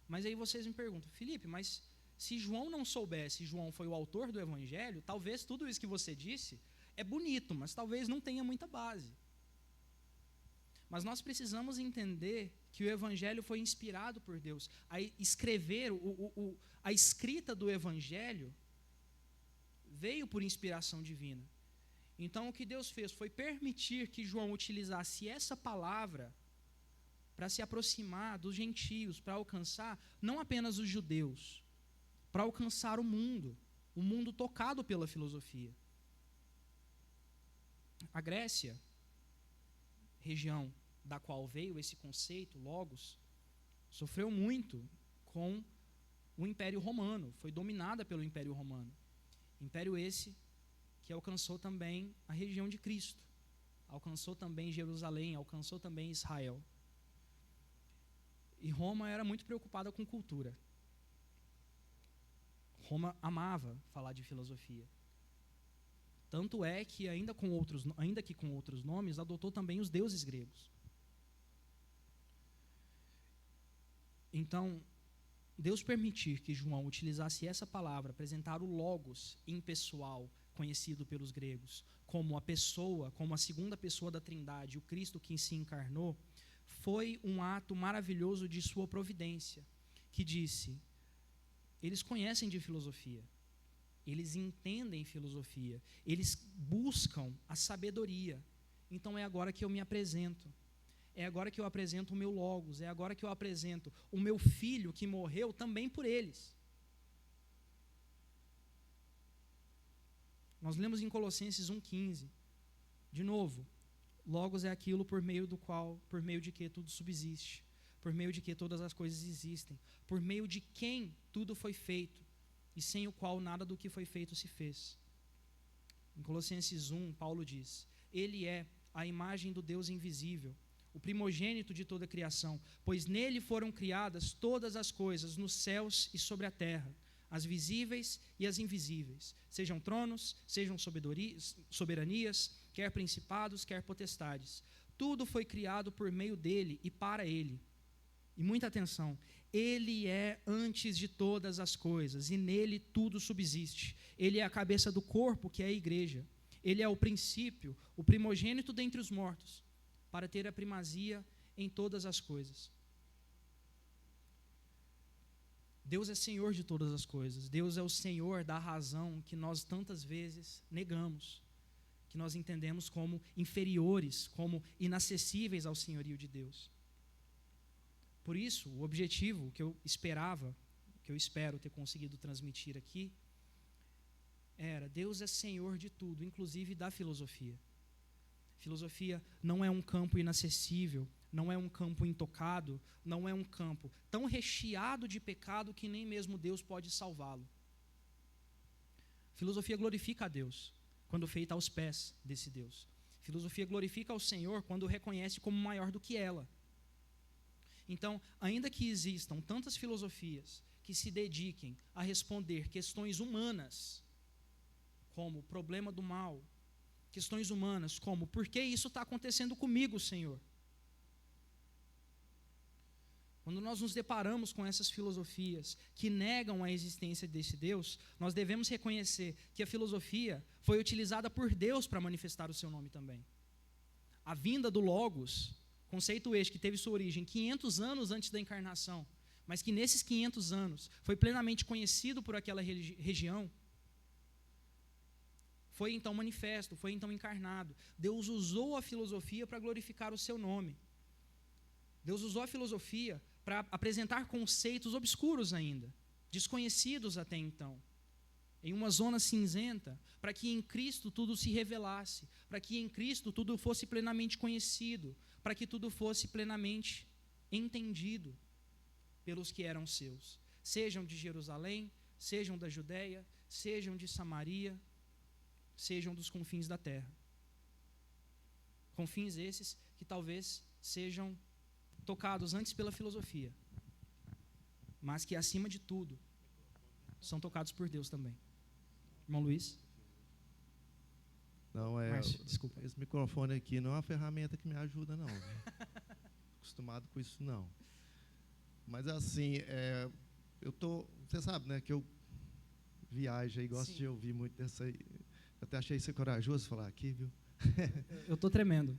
Mas aí vocês me perguntam, Felipe, mas se João não soubesse, João foi o autor do Evangelho, talvez tudo isso que você disse é bonito, mas talvez não tenha muita base. Mas nós precisamos entender que o Evangelho foi inspirado por Deus. A escrita do Evangelho veio por inspiração divina. Então o que Deus fez foi permitir que João utilizasse essa palavra para se aproximar dos gentios, para alcançar não apenas os judeus, para alcançar o mundo tocado pela filosofia. A Grécia, região da qual veio esse conceito, Logos, sofreu muito com o Império Romano, foi dominada pelo Império Romano. Império esse que alcançou também a região de Cristo, alcançou também Jerusalém, alcançou também Israel. E Roma era muito preocupada com cultura. Roma amava falar de filosofia. Tanto é que, ainda que com outros nomes, adotou também os deuses gregos. Então, Deus permitir que João utilizasse essa palavra, apresentar o Logos impessoal, conhecido pelos gregos, como a pessoa, como a segunda pessoa da Trindade, o Cristo que se encarnou, foi um ato maravilhoso de sua providência, que disse, eles conhecem de filosofia, eles entendem filosofia, eles buscam a sabedoria, então é agora que eu me apresento, é agora que eu apresento o meu Logos, é agora que eu apresento o meu filho que morreu também por eles. Nós lemos em Colossenses 1,15, de novo, Logos é aquilo por meio de que tudo subsiste, por meio de que todas as coisas existem, por meio de quem tudo foi feito, e sem o qual nada do que foi feito se fez. Em Colossenses 1, Paulo diz, ele é a imagem do Deus invisível, o primogênito de toda a criação, pois nele foram criadas todas as coisas nos céus e sobre a terra, as visíveis e as invisíveis, sejam tronos, sejam soberanias, quer principados, quer potestades. Tudo foi criado por meio dele e para ele. E muita atenção, ele é antes de todas as coisas e nele tudo subsiste. Ele é a cabeça do corpo, que é a igreja. Ele é o princípio, o primogênito dentre os mortos, para ter a primazia em todas as coisas. Deus é Senhor de todas as coisas. Deus é o Senhor da razão que nós tantas vezes negamos, que nós entendemos como inferiores, como inacessíveis ao senhorio de Deus. Por isso, o objetivo que eu esperava, que eu espero ter conseguido transmitir aqui, era: Deus é Senhor de tudo, inclusive da filosofia. Filosofia não é um campo inacessível, não é um campo intocado, não é um campo tão recheado de pecado que nem mesmo Deus pode salvá-lo. Filosofia glorifica a Deus quando feita aos pés desse Deus. Filosofia glorifica ao Senhor quando o reconhece como maior do que ela. Então, ainda que existam tantas filosofias que se dediquem a responder questões humanas, como o problema do mal, questões humanas como: por que isso está acontecendo comigo, Senhor? Quando nós nos deparamos com essas filosofias que negam a existência desse Deus, nós devemos reconhecer que a filosofia foi utilizada por Deus para manifestar o seu nome também. A vinda do Logos, conceito este que teve sua origem 500 anos antes da encarnação, mas que nesses 500 anos foi plenamente conhecido por aquela região, foi então manifesto, foi então encarnado. Deus usou a filosofia para glorificar o seu nome. Deus usou a filosofia para apresentar conceitos obscuros ainda, desconhecidos até então, em uma zona cinzenta, para que em Cristo tudo se revelasse, para que em Cristo tudo fosse plenamente conhecido, para que tudo fosse plenamente entendido pelos que eram seus, sejam de Jerusalém, sejam da Judéia, sejam de Samaria, sejam dos confins da terra. Confins esses que talvez sejam tocados antes pela filosofia, mas que, acima de tudo, são tocados por Deus também. Irmão Luiz? Não, Márcio, desculpa. Esse microfone aqui não é uma ferramenta que me ajuda, não. Acostumado com isso, não. Mas, assim, você sabe, né, que eu viajo e gosto de ouvir muito dessa aí. Eu até achei você corajoso falar aqui, viu? Eu estou tremendo.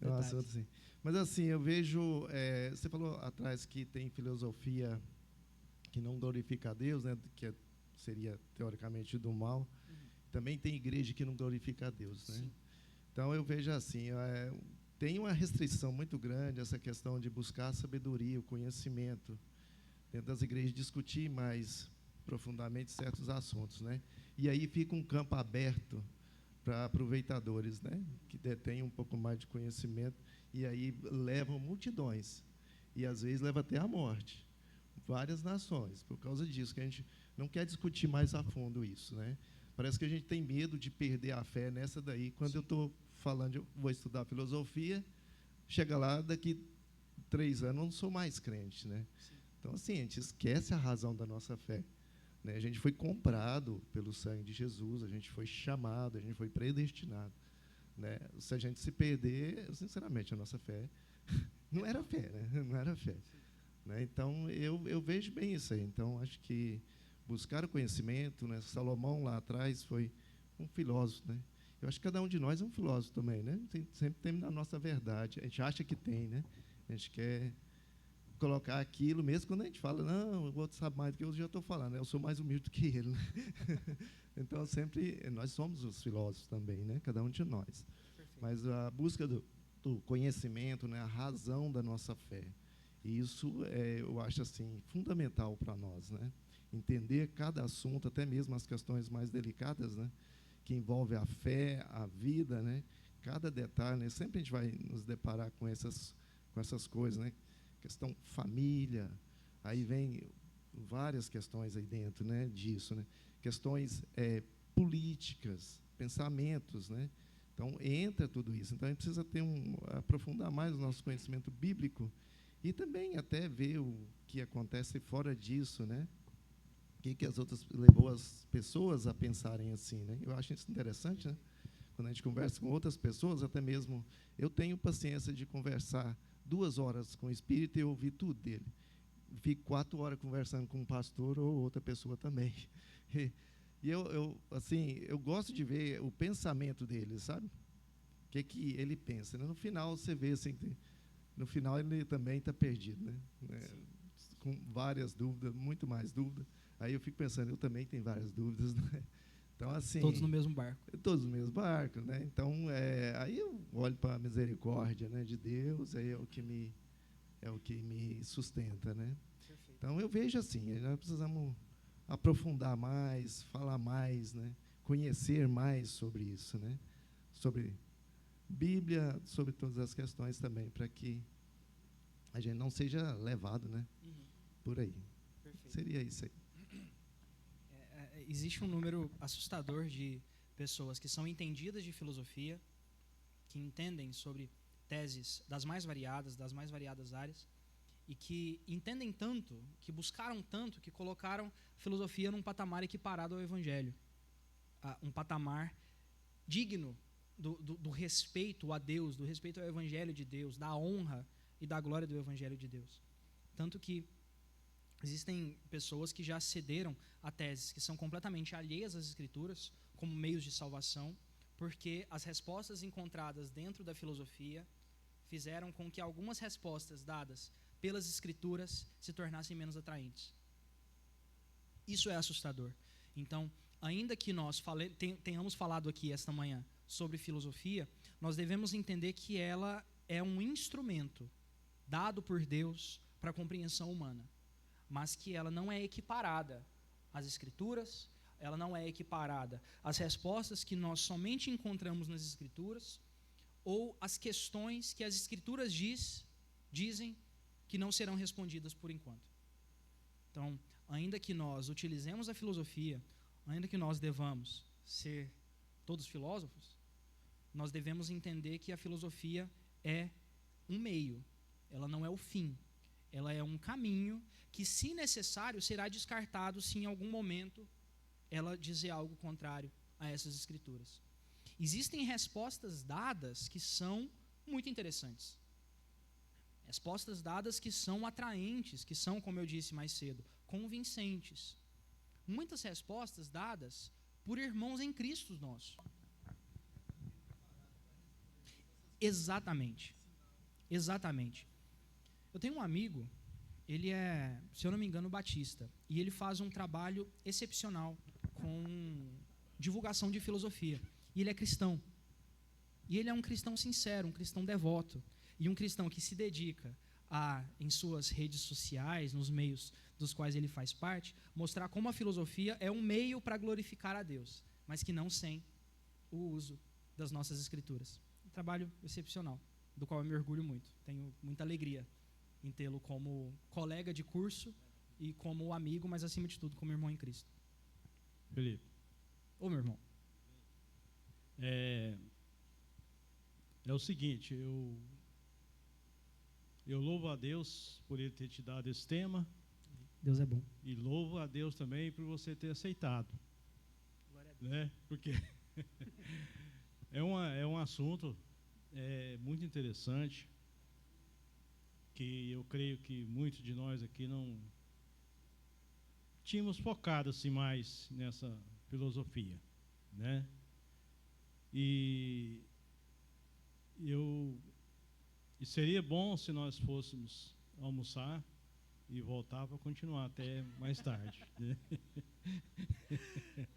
Eu acho assim. Mas, assim, eu vejo, você falou atrás que tem filosofia que não glorifica a Deus, né, que seria, teoricamente, do mal. Uhum. Também tem igreja que não glorifica a Deus, né? Sim. Então, eu vejo assim, tem uma restrição muito grande essa questão de buscar a sabedoria, o conhecimento, dentro das igrejas, discutir mais profundamente certos assuntos, né? E aí fica um campo aberto para aproveitadores, né, que detêm um pouco mais de conhecimento, e aí levam multidões, e às vezes leva até à morte, várias nações, por causa disso, que a gente não quer discutir mais a fundo isso, né? Parece que a gente tem medo de perder a fé nessa daí. Quando eu estou falando, eu vou estudar filosofia, chega lá, daqui 3 anos, eu não sou mais crente, né? Então, assim, a gente esquece a razão da nossa fé. A gente foi comprado pelo sangue de Jesus, a gente foi chamado, a gente foi predestinado, né? Se a gente se perder, sinceramente, a nossa fé não era fé, né? Não era fé, né? Então, eu vejo bem isso aí. Então, acho que buscar o conhecimento, né? Salomão, lá atrás, foi um filósofo, né? Eu acho que cada um de nós é um filósofo também, né? Sempre tem a nossa verdade. A gente acha que tem, né? A gente quer colocar aquilo, mesmo quando a gente fala: não, o outro sabe mais do que eu já estou falando, né? Eu sou mais humilde do que ele, né? Então, nós somos os filósofos também, né? Cada um de nós. Perfeito. Mas a busca do conhecimento, né? A razão da nossa fé, e isso eu acho assim fundamental para nós, né? Entender cada assunto, até mesmo as questões mais delicadas, né? Que envolve a fé, a vida, né? Cada detalhe, né? Sempre a gente vai nos deparar com essas coisas, né? Questão família, aí vem várias questões aí dentro, né, disso, né? Questões políticas, pensamentos, né? Então, entra tudo isso. Então, a gente precisa aprofundar mais o nosso conhecimento bíblico e também até ver o que acontece fora disso, né? O que as outras levou as pessoas a pensarem assim, né? Eu acho isso interessante, né? Quando a gente conversa com outras pessoas, até mesmo eu tenho paciência de conversar 2 horas com o Espírito e eu ouvir tudo dele. Fico 4 horas conversando com um pastor ou outra pessoa também. E eu gosto de ver o pensamento dele, sabe? O que ele pensa, né? No final, você vê assim, no final ele também está perdido, né? Com várias dúvidas, muito mais dúvidas. Aí eu fico pensando, eu também tenho várias dúvidas, né? Então, assim, todos no mesmo barco. Todos no mesmo barco, né? Então, aí eu olho para a misericórdia, né, de Deus, aí é o que é o que me sustenta, né? Perfeito. Então eu vejo assim, nós precisamos aprofundar mais, falar mais, né? Conhecer mais sobre isso, né? Sobre Bíblia, sobre todas as questões também, para que a gente não seja levado, né? Por aí. Perfeito. Seria isso aí. Existe um número assustador de pessoas que são entendidas de filosofia, que entendem sobre teses das mais variadas áreas, e que entendem tanto, que buscaram tanto, que colocaram filosofia num patamar equiparado ao Evangelho. Um patamar digno do respeito a Deus, do respeito ao Evangelho de Deus, da honra e da glória do Evangelho de Deus. Tanto que existem pessoas que já cederam a teses que são completamente alheias às Escrituras como meios de salvação, porque as respostas encontradas dentro da filosofia fizeram com que algumas respostas dadas pelas Escrituras se tornassem menos atraentes. Isso é assustador. Então, ainda que nós tenhamos falado aqui esta manhã sobre filosofia, nós devemos entender que ela é um instrumento dado por Deus para a compreensão humana, mas que ela não é equiparada às Escrituras, ela não é equiparada às respostas que nós somente encontramos nas Escrituras, ou às questões que as Escrituras dizem que não serão respondidas por enquanto. Então, ainda que nós utilizemos a filosofia, ainda que nós devamos ser todos filósofos, nós devemos entender que a filosofia é um meio, ela não é o fim, ela é um caminho que, se necessário, será descartado se em algum momento ela dizer algo contrário a essas Escrituras. Existem respostas dadas que são muito interessantes. Respostas dadas que são atraentes, que são, como eu disse mais cedo, convincentes. Muitas respostas dadas por irmãos em Cristo nossos. Exatamente. Exatamente. Eu tenho um amigo, ele é, se eu não me engano, batista, e ele faz um trabalho excepcional com divulgação de filosofia. E ele é cristão. E ele é um cristão sincero, um cristão devoto. E um cristão que se dedica a, em suas redes sociais, nos meios dos quais ele faz parte, mostrar como a filosofia é um meio para glorificar a Deus, mas que não sem o uso das nossas Escrituras. Um trabalho excepcional, do qual eu me orgulho muito. Tenho muita alegria em tê-lo como colega de curso e como amigo, mas acima de tudo como irmão em Cristo. Felipe. Ô, meu irmão. É o seguinte, eu louvo a Deus por Ele ter te dado esse tema. Deus é bom. E louvo a Deus também por você ter aceitado. Glória a Deus. Né? Porque é um assunto muito interessante, que eu creio que muitos de nós aqui não tínhamos focado assim mais nessa filosofia, né? E seria bom se nós fôssemos almoçar e voltar para continuar até mais tarde. Né?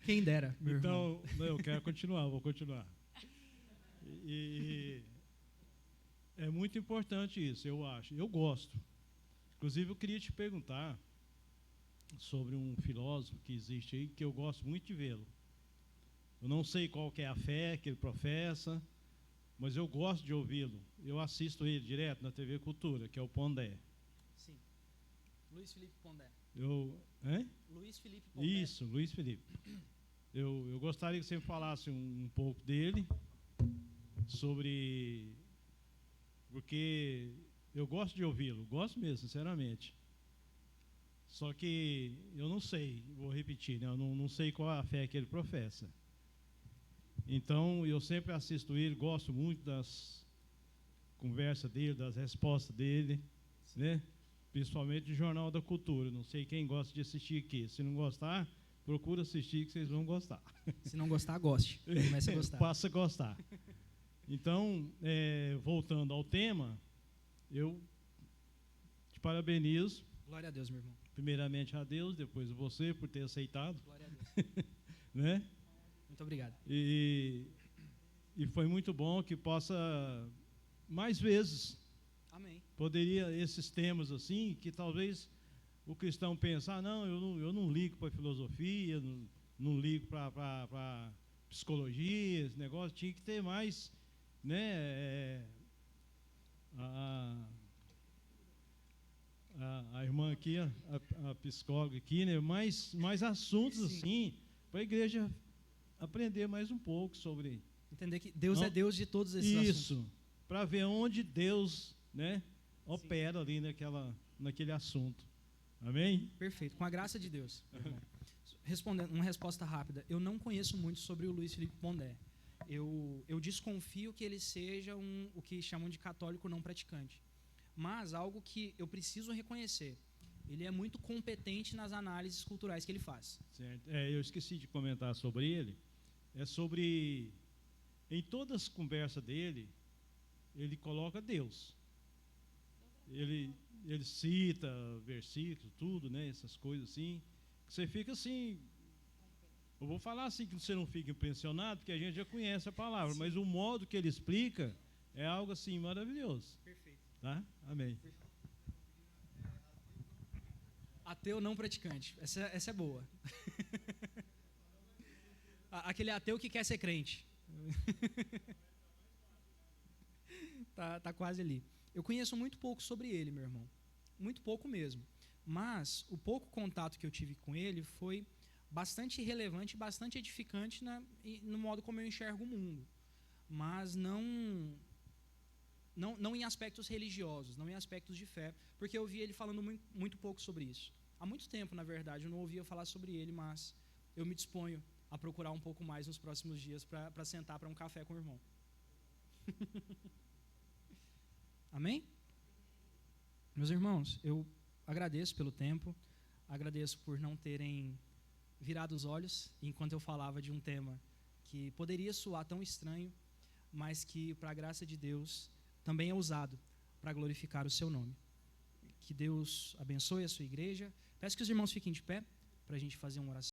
Quem dera, meu irmão. Então, eu quero continuar, vou continuar. E é muito importante isso, eu acho. Eu gosto. Inclusive, eu queria te perguntar sobre um filósofo que existe aí, que eu gosto muito de vê-lo. Eu não sei qual que é a fé que ele professa, mas eu gosto de ouvi-lo. Eu assisto ele direto na TV Cultura, que é o Pondé. Sim. Luiz Felipe Pondé. Luiz Felipe Pondé. Isso, Luiz Felipe. Eu gostaria que você me falasse um pouco dele, sobre... Porque eu gosto de ouvi-lo, gosto mesmo, sinceramente. Só que eu não sei, vou repetir, né? Eu não sei qual é a fé que ele professa. Então, eu sempre assisto ele, gosto muito das conversas dele, das respostas dele, né? Principalmente do Jornal da Cultura. Não sei quem gosta de assistir aqui. Se não gostar, procura assistir que vocês vão gostar. Se não gostar, goste. Comece a gostar. Passa a gostar. Então, voltando ao tema, eu te parabenizo. Glória a Deus, meu irmão. Primeiramente a Deus, depois a você por ter aceitado. Glória a Deus. Né? Muito obrigado. E foi muito bom que possa mais vezes Amém. Poderia, esses temas assim, que talvez o cristão pensar, não, eu não ligo para filosofia, não ligo para psicologia, esse negócio, tinha que ter mais, né, a irmã aqui, a psicóloga aqui, né, mais assuntos assim, para a igreja aprender mais um pouco sobre... Entender que Deus Não? é Deus de todos esses assuntos. Isso, para ver onde Deus, né, opera ali naquele assunto. Amém? Perfeito, com a graça de Deus. Respondendo, uma resposta rápida. Eu não conheço muito sobre o Luiz Felipe Pondé. Eu desconfio que ele seja o que chamam de católico não praticante. Mas algo que eu preciso reconhecer, ele é muito competente nas análises culturais que ele faz. Certo. Eu esqueci de comentar sobre ele. É sobre... Em todas as conversas dele, ele coloca Deus. Ele cita versículos, tudo, né? Essas coisas assim. Você fica assim... Eu vou falar assim que você não fica impressionado, porque a gente já conhece a palavra, mas o modo que ele explica é algo assim maravilhoso. Perfeito. Tá? Amém. Ateu não praticante. Essa é boa. Aquele ateu que quer ser crente. tá quase ali. Eu conheço muito pouco sobre ele, meu irmão. Muito pouco mesmo. Mas o pouco contato que eu tive com ele foi bastante relevante e bastante edificante no modo como eu enxergo o mundo. Mas não em aspectos religiosos, não em aspectos de fé, porque eu ouvi ele falando muito pouco sobre isso. Há muito tempo, na verdade, eu não ouvia falar sobre ele, mas eu me disponho a procurar um pouco mais nos próximos dias para sentar para um café com o irmão. Amém? Meus irmãos, eu agradeço pelo tempo, agradeço por não terem virado os olhos enquanto eu falava de um tema que poderia soar tão estranho, mas que, para a graça de Deus, também é usado para glorificar o seu nome. Que Deus abençoe a sua igreja. Peço que os irmãos fiquem de pé para a gente fazer uma oração.